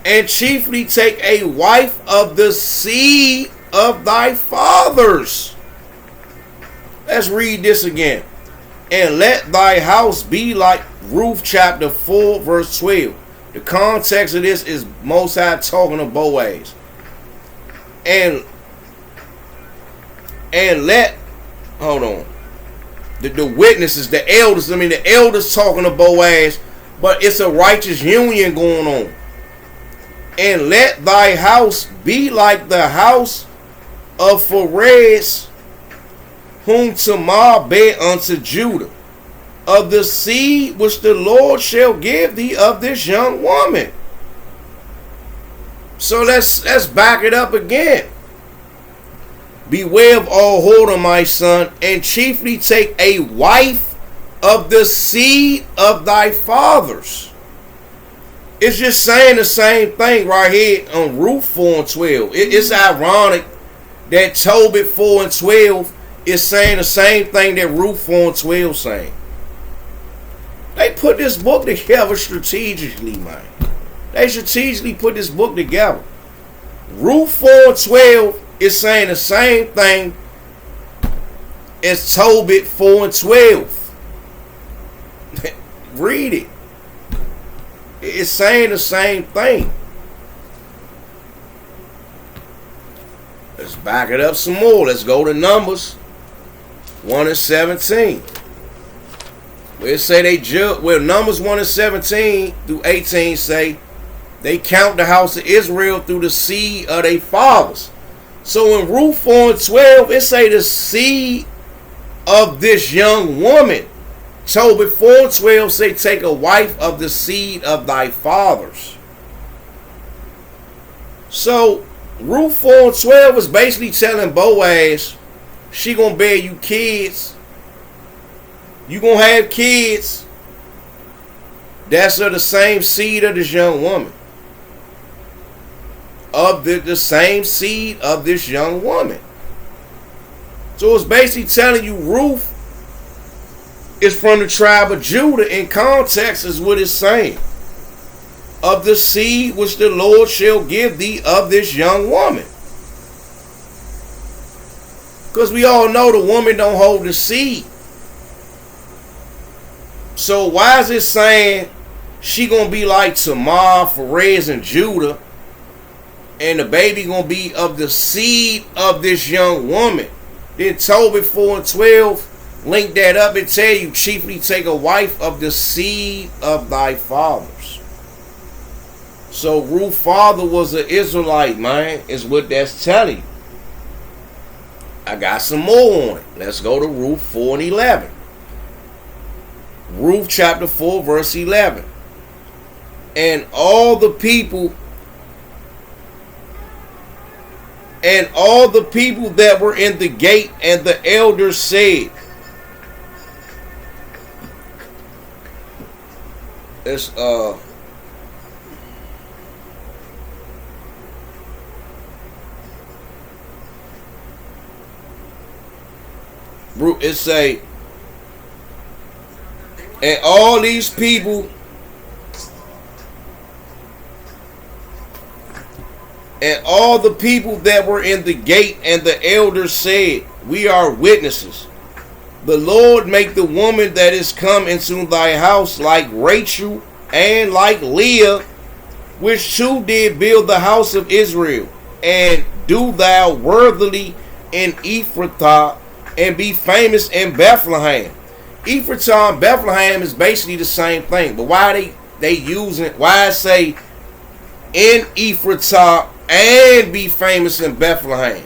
And chiefly take a wife of the seed of thy fathers. Let's read this again. And let thy house be like Ruth chapter 4 verse 12. The context of this is Most High talking to Boaz. And let, hold on. The witnesses, the elders, the elders talking to Boaz, but it's a righteous union going on. And let thy house be like the house of Pharez, whom Tamar bare unto Judah, of the seed which the Lord shall give thee of this young woman. So let's back it up again. Beware of all whoredom, my son, and chiefly take a wife of the seed of thy fathers. It's just saying the same thing right here on Ruth 4 and 12. It's ironic that Tobit 4 and 12 is saying the same thing that Ruth 4 and 12 saying. They put this book together strategically, man. They strategically put this book together. Ruth 4 and 12 is saying the same thing as Tobit 4 and 12. Read it. It's saying the same thing. Let's back it up some more. Let's go to Numbers 1 and 17. Where it say they judge. Well, Numbers 1 and 17 through 18 say they count the house of Israel through the seed of their fathers. So in Ruth 4 and 12, it say the seed of this young woman. Tobit 4 and 12 say take a wife of the seed of thy fathers. So Ruth 4 and 12 is basically telling Boaz, she gonna bear you kids. You gonna have kids. That's of the same seed of this young woman. Of the same seed of this young woman. So it's basically telling you Ruth is from the tribe of Judah. In context is what it's saying. Of the seed which the Lord shall give thee of this young woman. Because we all know the woman don't hold the seed. So why is it saying she gonna be like Tamar, Pharez, and Judah, and the baby gonna be of the seed of this young woman? Then Tobit 4 and 12 link that up and tell you chiefly take a wife of the seed of thy fathers. So Ruth's father was an Israelite, man, is what that's telling you. I got some more on it. Let's go to Ruth 4 and 11. Ruth chapter 4 verse 11. And all the people that were in the gate and the elders said, it say, and all these people and all the people that were in the gate and the elders said, we are witnesses. The Lord make the woman that is come into thy house like Rachel and like Leah, which two did build the house of Israel, and do thou worthily in Ephrathah and be famous in Bethlehem. Ephratah and Bethlehem is basically the same thing. But why they using, why I say in Ephratah and be famous in Bethlehem?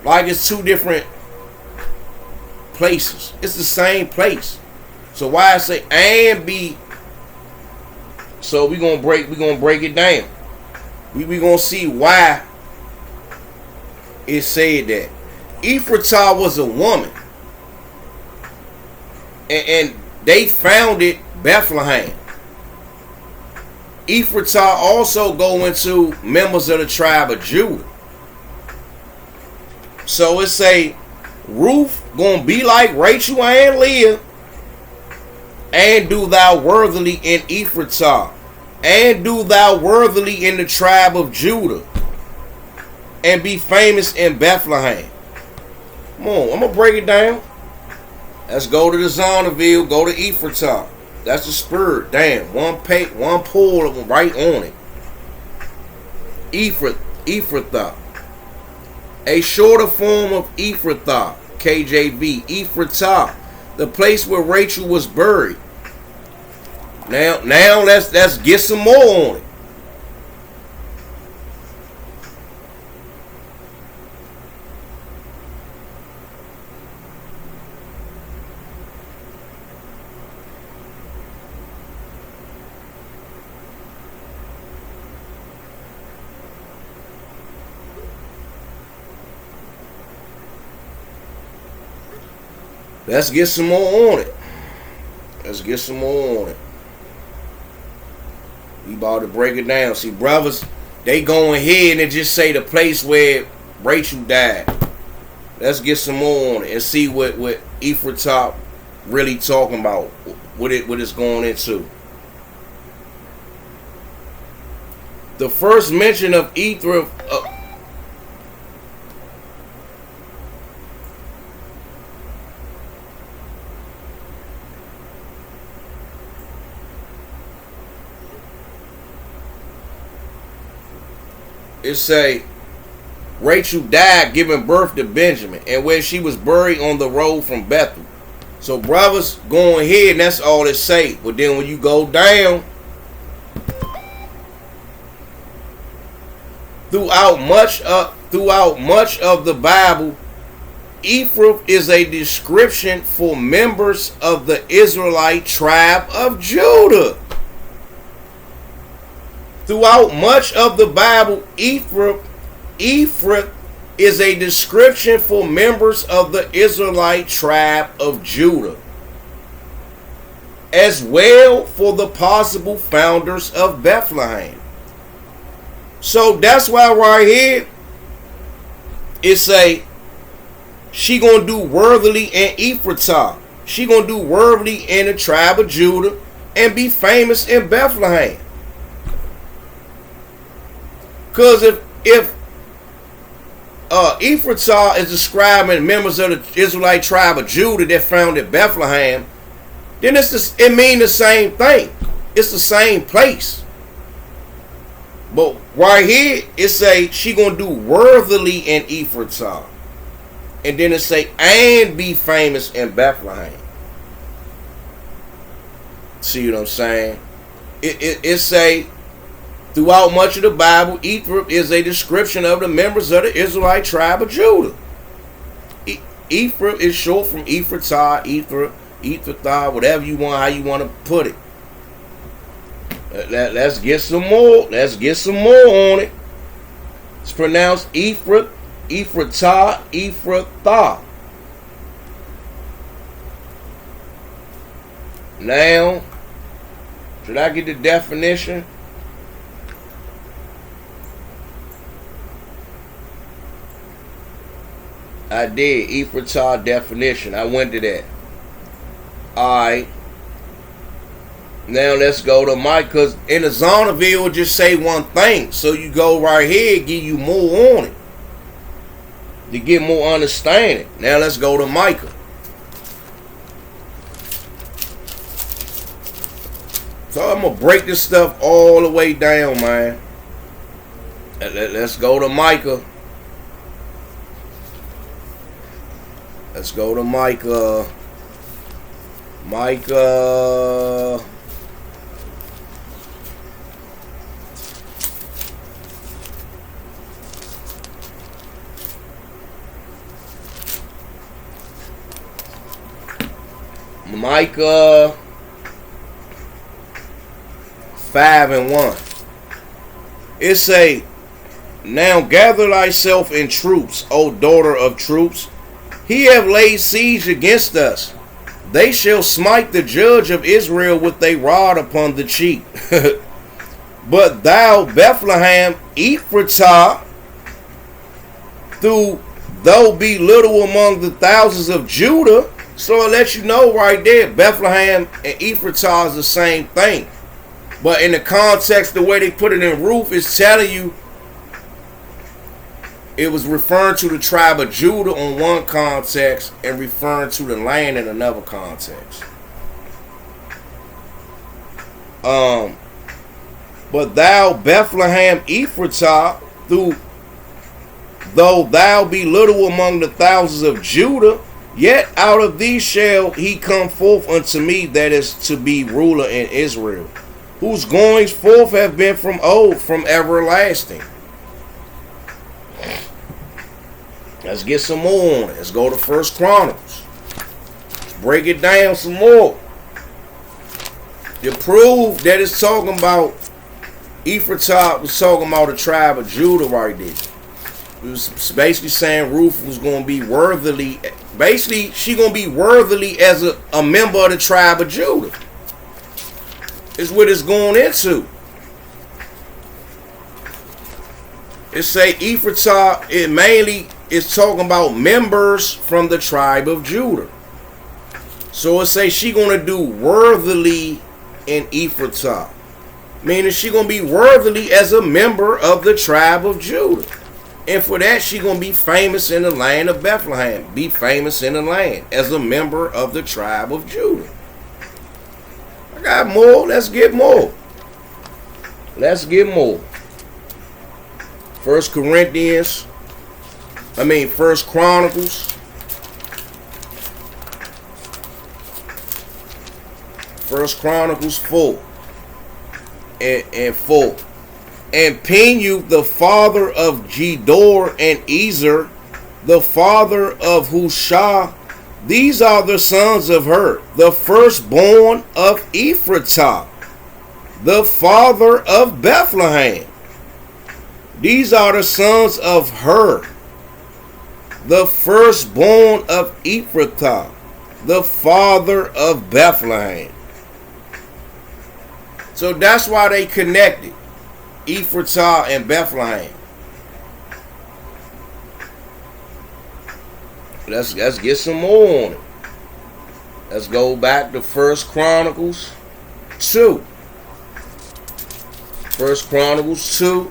Like it's two different places. It's the same place. So why I say and be. So we're gonna break it down. We gonna see why it said that. Ephratah was a woman. And they founded Bethlehem. Ephratah also go into members of the tribe of Judah. So it say Ruth gonna be like Rachel and Leah, and do thou worthily in Ephratah, and do thou worthily in the tribe of Judah, and be famous in Bethlehem. Come on, I'm gonna break it down. Let's go to the Zonderville, go to Ephratah. That's the spirit. Damn, one pull of them right on it. Ephratah. A shorter form of Ephratah, KJV. Ephratah, the place where Rachel was buried. Now let's get some more on it. Let's get some more on it. Let's get some more on it. We about to break it down. See, brothers, they go ahead and just say the place where Rachel died. Let's get some more on it and see what Ephratah really talking about. What it's going into. The first mention of Ephraim. It say Rachel died giving birth to Benjamin, and where she was buried on the road from Bethel. So brothers, going ahead, and that's all it say. But then when you go down, throughout much of the Bible, Ephraim is a description for members of the Israelite tribe of Judah. Throughout much of the Bible, Ephraim is a description for members of the Israelite tribe of Judah, as well for the possible founders of Bethlehem. So that's why right here it say she gonna do worthily in Ephratah. She gonna do worthily in the tribe of Judah and be famous in Bethlehem. Because if Ephratah is describing members of the Israelite tribe of Judah that founded Bethlehem, then it means the same thing. It's the same place. But right here, it say she gonna do worthily in Ephratah. And then it say, and be famous in Bethlehem. See what I'm saying? It say, throughout much of the Bible, Ephraim is a description of the members of the Israelite tribe of Judah. Ephraim is short from Ephratah, Ephrathah, whatever you want, how you want to put it. Let's get some more. Let's get some more on it. It's pronounced Ephraim, Ephratah, Ephrathah. Now, should I get the definition? I did. Ephratah definition. I went to that. Alright. Now let's go to Mike, because in the Zonderville it will just say one thing. So you go right here, give you more on it. To get more understanding. Now let's go to Micah. So I'm going to break this stuff all the way down, man. Let's go to Micah. Let's go to Micah. Micah. Micah 5:1. It say, now gather thyself in troops, O daughter of troops. He have laid siege against us. They shall smite the judge of Israel with a rod upon the cheek. But thou, Bethlehem Ephratah, though be little among the thousands of Judah. So it lets you know right there, Bethlehem and Ephratah is the same thing. But in the context, the way they put it in RUTH is telling you it was referring to the tribe of Judah on one context and referring to the land in another context. But thou, Bethlehem Ephratah, though thou be little among the thousands of Judah, yet out of thee shall he come forth unto me that is to be ruler in Israel, whose goings forth have been from old, from everlasting. Let's get some more on it. Let's go to 1 Chronicles. Let's break it down some more. To prove that it's talking about Ephratah was talking about the tribe of Judah right there. It was basically saying Ruth was going to be worthily, basically she going to be worthily as a member of the tribe of Judah. Is what it's going into. It say Ephratah, it mainly is talking about members from the tribe of Judah. So it say she going to do worthily in Ephratah, meaning she going to be worthily as a member of the tribe of Judah. And for that, she going to be famous in the land of Bethlehem. Be famous in the land as a member of the tribe of Judah. I got more. Let's get more. Let's get more. 1 Chronicles. 1 Chronicles 4 and 4. And Penuel, the father of Gedor, and Ezer, the father of Hushah, these are the sons of Hur, the firstborn of Ephratah, the father of Bethlehem. These are the sons of Hur, the firstborn of Ephratah, the father of Bethlehem. So that's why they connected. Ephratah and Bethlehem. Let's get some more on it. Let's go back to 1 Chronicles 2. 1 Chronicles 2,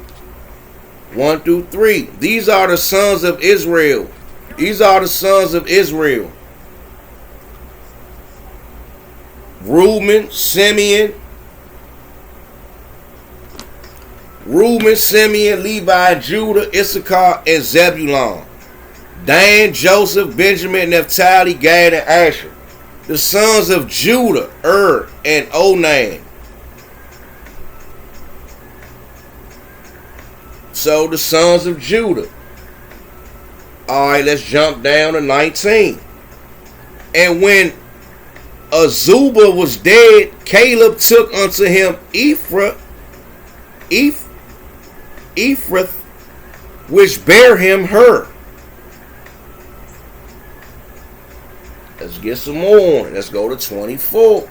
1 through 3. These are the sons of Israel. These are the sons of Israel. Reuben, Simeon, Levi, Judah, Issachar, and Zebulun. Dan, Joseph, Benjamin, Naphtali, Gad, and Asher. The sons of Judah, and Onan. So the sons of Judah. Alright, let's jump down to 19. And when Azubah was dead, Caleb took unto him Ephrath, which bare him Hur. Let's get some more on it. Let's go to 24.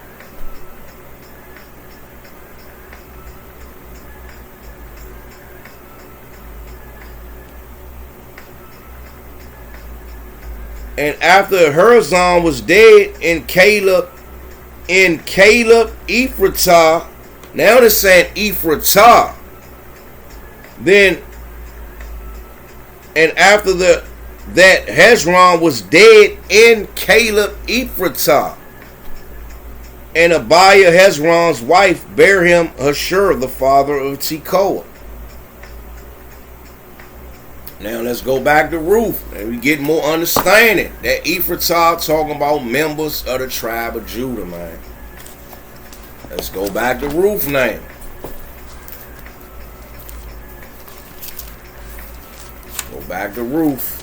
And after Herzon was dead, in Caleb Ephratah, now they're saying Ephratah. Then, and after that Hezron was dead, in Caleb Ephratah. And Abiah, Hezron's wife, bare him Ashur, the father of Tekoa. Now let's go back to Ruth, and we get more understanding. That Ephrathah talking about members of the tribe of Judah, man. Let's go back to Ruth now. Go back to Ruth.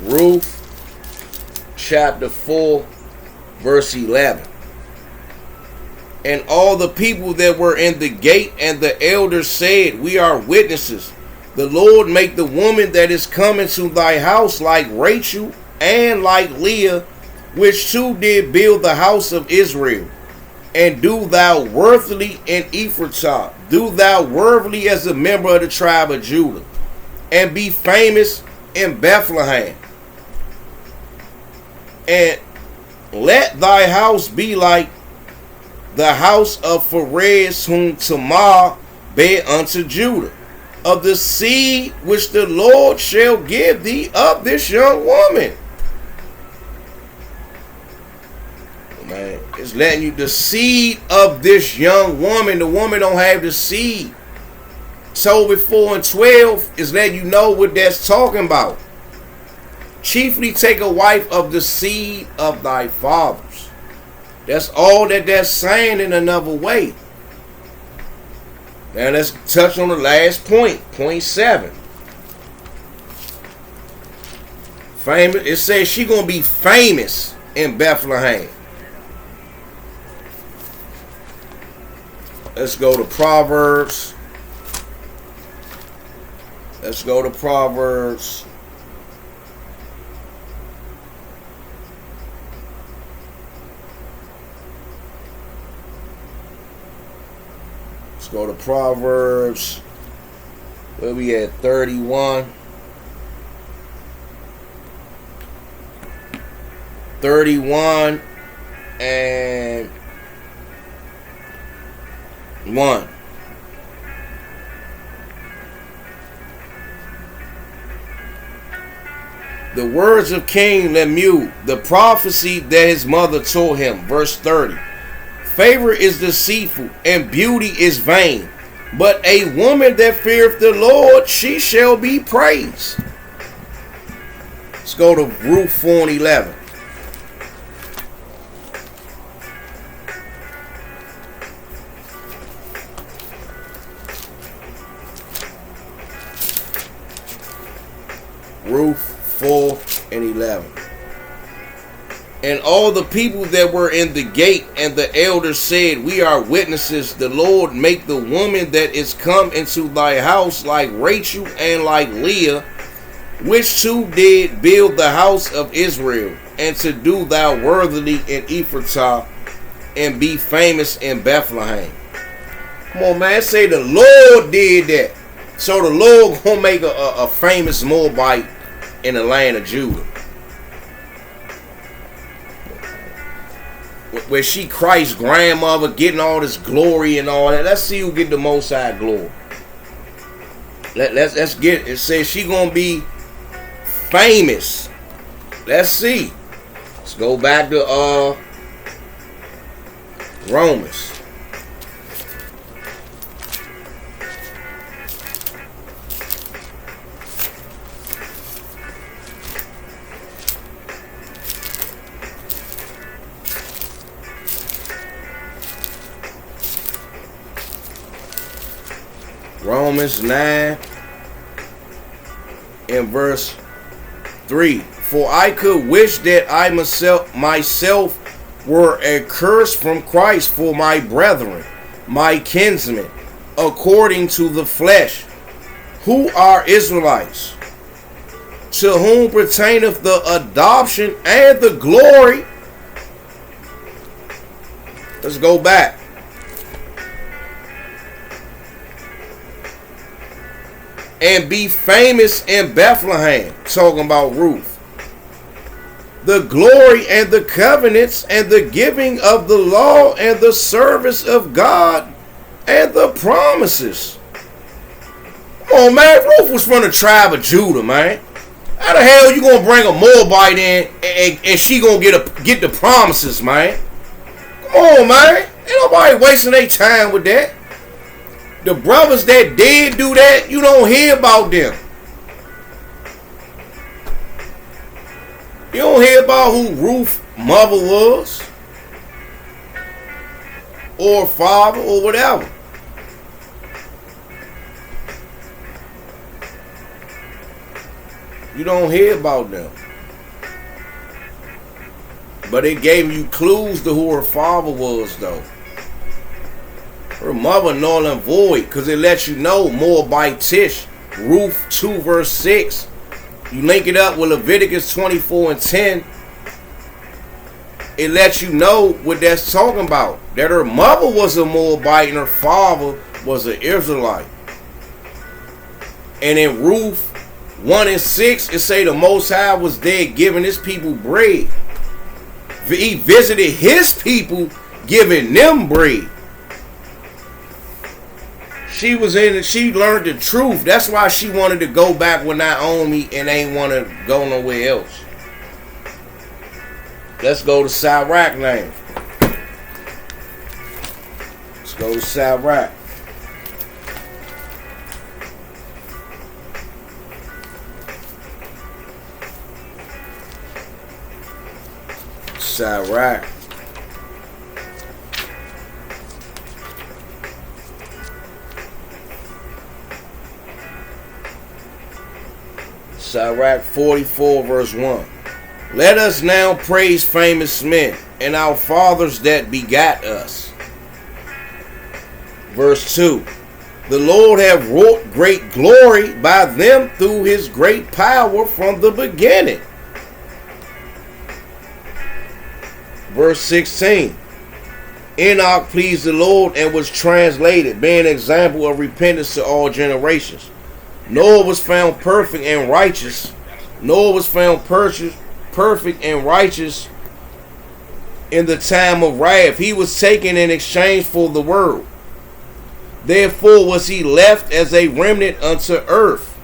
Ruth chapter 4 verse 11. And all the people that were in the gate and the elders said, we are witnesses. The Lord make the woman that is coming to thy house like Rachel and like Leah, which two did build the house of Israel. And do thou worthily in Ephrathah. Do thou worthily as a member of the tribe of Judah. And be famous in Bethlehem. And let thy house be like the house of Perez, whom Tamar bare unto Judah, of the seed which the Lord shall give thee of this young woman. Man, it's letting you the seed of this young woman. The woman don't have the seed. Tobit 4 and 12 is letting you know what that's talking about. Chiefly take a wife of the seed of thy fathers. That's all that that's saying in another way. Now let's touch on the last point. Point 7. Famous. It says she gonna be famous in Bethlehem. Let's go to Proverbs. Let's go to Proverbs. Let's go to Proverbs. Where we at? 31. 31 and 1. The words of King Lemuel, the prophecy that his mother told him. Verse 30. Favor is deceitful, and beauty is vain. But a woman that feareth the Lord, she shall be praised. Let's go to Ruth 4 and 11. Ruth 4 and 11. And all the people that were in the gate and the elders said, we are witnesses. The Lord make the woman that is come into thy house like Rachel and like Leah, which two did build the house of Israel, and to do thou worthily in Ephrathah, and be famous in Bethlehem. Come on, man. Say the Lord did that. So the Lord gonna make a famous Moabite in the land of Judah, where she Christ's grandmother, getting all this glory and all that. Let's see who get the most high glory. Let's get it. Says she gonna be famous. Let's see. Let's go back to Romans. Romans 9 and verse 3. For I could wish that I myself were accursed from Christ for my brethren, my kinsmen, according to the flesh, who are Israelites, to whom pertaineth the adoption and the glory. Let's go back. And be famous in Bethlehem. Talking about Ruth. The glory and the covenants and the giving of the law and the service of God and the promises. Come on, man. Ruth was from the tribe of Judah, man. How the hell you gonna bring a Moabite in and she gonna get the promises, man? Come on, man. Ain't nobody wasting their time with that. The brothers that did do that, you don't hear about them. You don't hear about who Ruth's mother was, or father, or whatever. You don't hear about them. But it gave you clues to who her father was, though. Her mother null and void, because it lets you know moabitish. Ruth 2 verse 6. You link it up with Leviticus 24 and 10. It lets you know what that's talking about. That her mother was a Moabite and her father was an Israelite. And in Ruth 1 and 6, it say the Most High was there giving his people bread. He visited his people, giving them bread. She learned the truth. That's why she wanted to go back with Naomi and ain't want to go nowhere else. Let's go to Sirach now. Let's go to Sirach. Sirach. Sirach 44 verse 1. Let us now praise famous men and our fathers that begat us. Verse 2. The Lord hath wrought great glory by them through his great power from the beginning. Verse 16. Enoch pleased the Lord and was translated, being an example of repentance to all generations. Noah was found perfect and righteous. Noah was found perfect and righteous in the time of wrath. He was taken in exchange for the world. Therefore was he left as a remnant unto earth.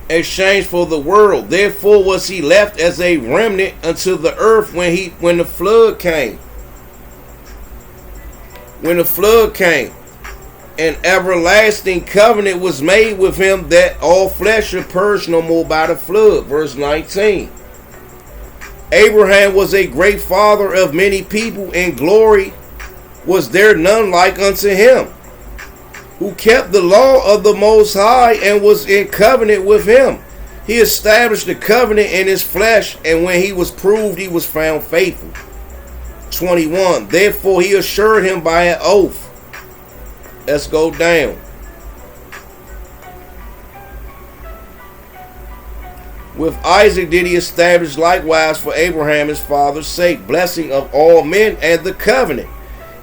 Exchange for the world. Therefore was he left as a remnant unto the earth when the flood came. When the flood came, an everlasting covenant was made with him that all flesh should perish no more by the flood. Verse 19. Abraham was a great father of many people, and glory was there none like unto him, who kept the law of the Most High and was in covenant with him. He established the covenant in his flesh, and when he was proved, he was found faithful. 21. Therefore he assured him by an oath. Let's go down. With Isaac did he establish likewise for Abraham his father's sake, blessing of all men and the covenant,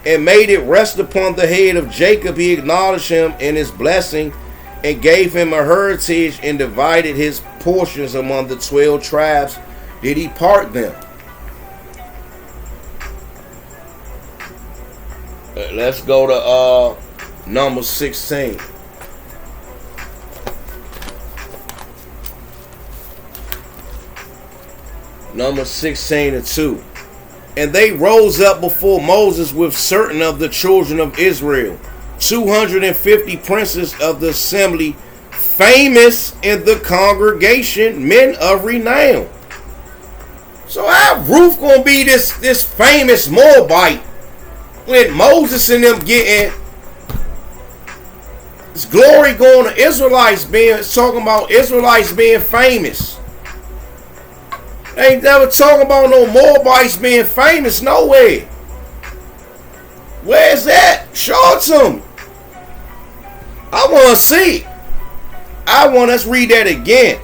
and made it rest upon the head of Jacob. He acknowledged him in his blessing, and gave him a heritage, and divided his portions among the 12 tribes. Did he part them? Let's go to Numbers 16. Numbers 16 and 2. And they rose up before Moses with certain of the children of Israel, 250 princes of the assembly, famous in the congregation, men of renown. So how Ruth gonna be this famous Moabite when Moses and them getting this glory going to Israelites talking about Israelites being famous? They ain't never talking about no Moabites being famous nowhere. Where's that? Show it to me. I want to see. Let's read that again.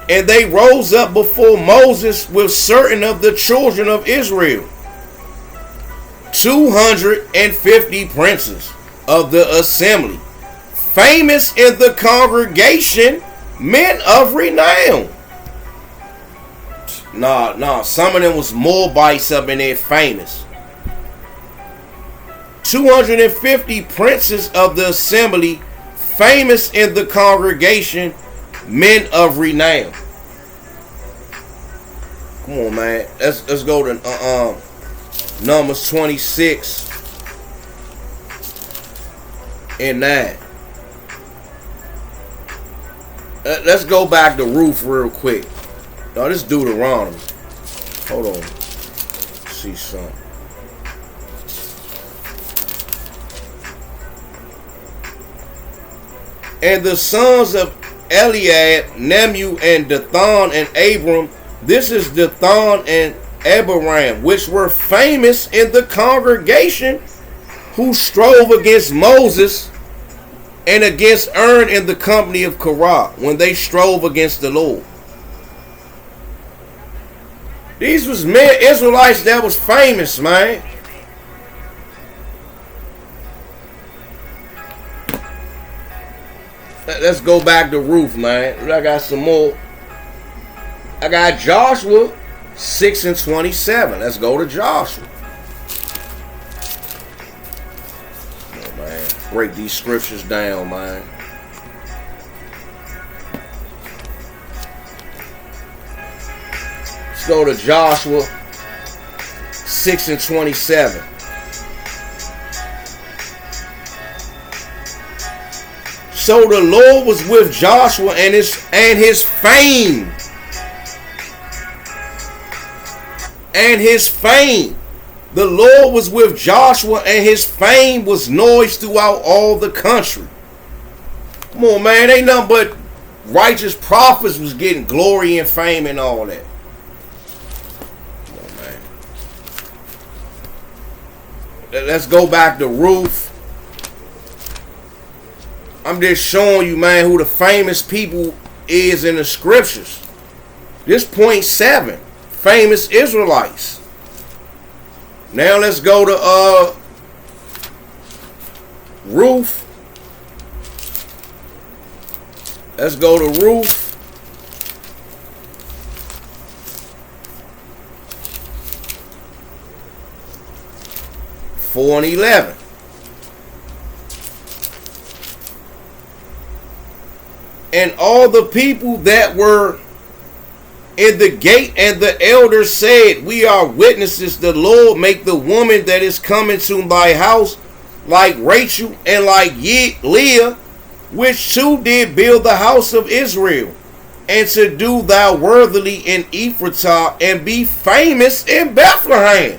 And they rose up before Moses with certain of the children of Israel, 250 princes of the assembly, famous in the congregation, men of renown. Nah, some of them was Moabites up in there famous. 250 princes of the assembly, famous in the congregation, men of renown. Come on, man. Let's go to Numbers 26 and 9. Let's go back to Ruth real quick. No, this Deuteronomy. Hold on. Let's see something. And the sons of Eliad, Nemu, and Dathan, and Abram. This is Dathan and Abiram, which were famous in the congregation, who strove against Moses and against Aaron in the company of Korah, when they strove against the Lord. These was men, Israelites that was famous, man. Let's go back to Ruth, man. I got some more. I got Joshua 6 and 27. Let's go to Joshua. Oh, man. Break these scriptures down, man. Let's go to Joshua 6 and 27. So the Lord was with Joshua and his fame. And his fame. The Lord was with Joshua and his fame was noised throughout all the country. Come on, man. Ain't nothing but righteous prophets was getting glory and fame and all that. Come on, man. Let's go back to Ruth. I'm just showing you, man, who the famous people is in the scriptures. This point 7. Famous Israelites. Now let's go to Ruth. Let's go to Ruth. Four and 11. And all the people that were in the gate and the elders said, we are witnesses, the Lord make the woman that is coming to thy house like Rachel and like Leah, which two did build the house of Israel, and to do thou worthily in Ephratah, and be famous in Bethlehem.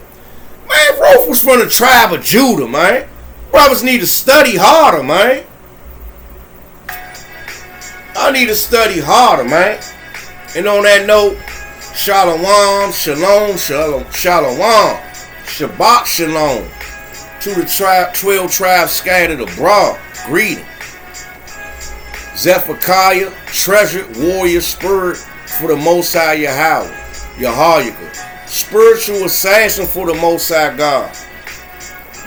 Man, Ruth was from the tribe of Judah, man. Brothers need to study harder, man. I need to study harder, man. And on that note, shalom, shalom, shalom, shalom, Shabbat shalom to the 12 tribes scattered abroad. Greeting. Zephaniah, treasured warrior spirit for the Most High Yahweh, Yahweh, spiritual assassin for the Most High God,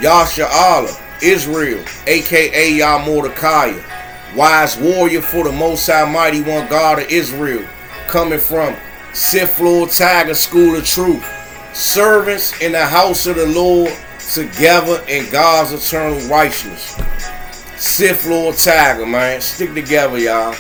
Yasha'Allah, Israel, aka Yah Mordecai, wise warrior for the Most High Mighty One God of Israel, coming from Sith Lord Tiger School of Truth, servants in the house of the Lord, together in God's eternal righteousness. Sith Lord Tiger, man, stick together, y'all.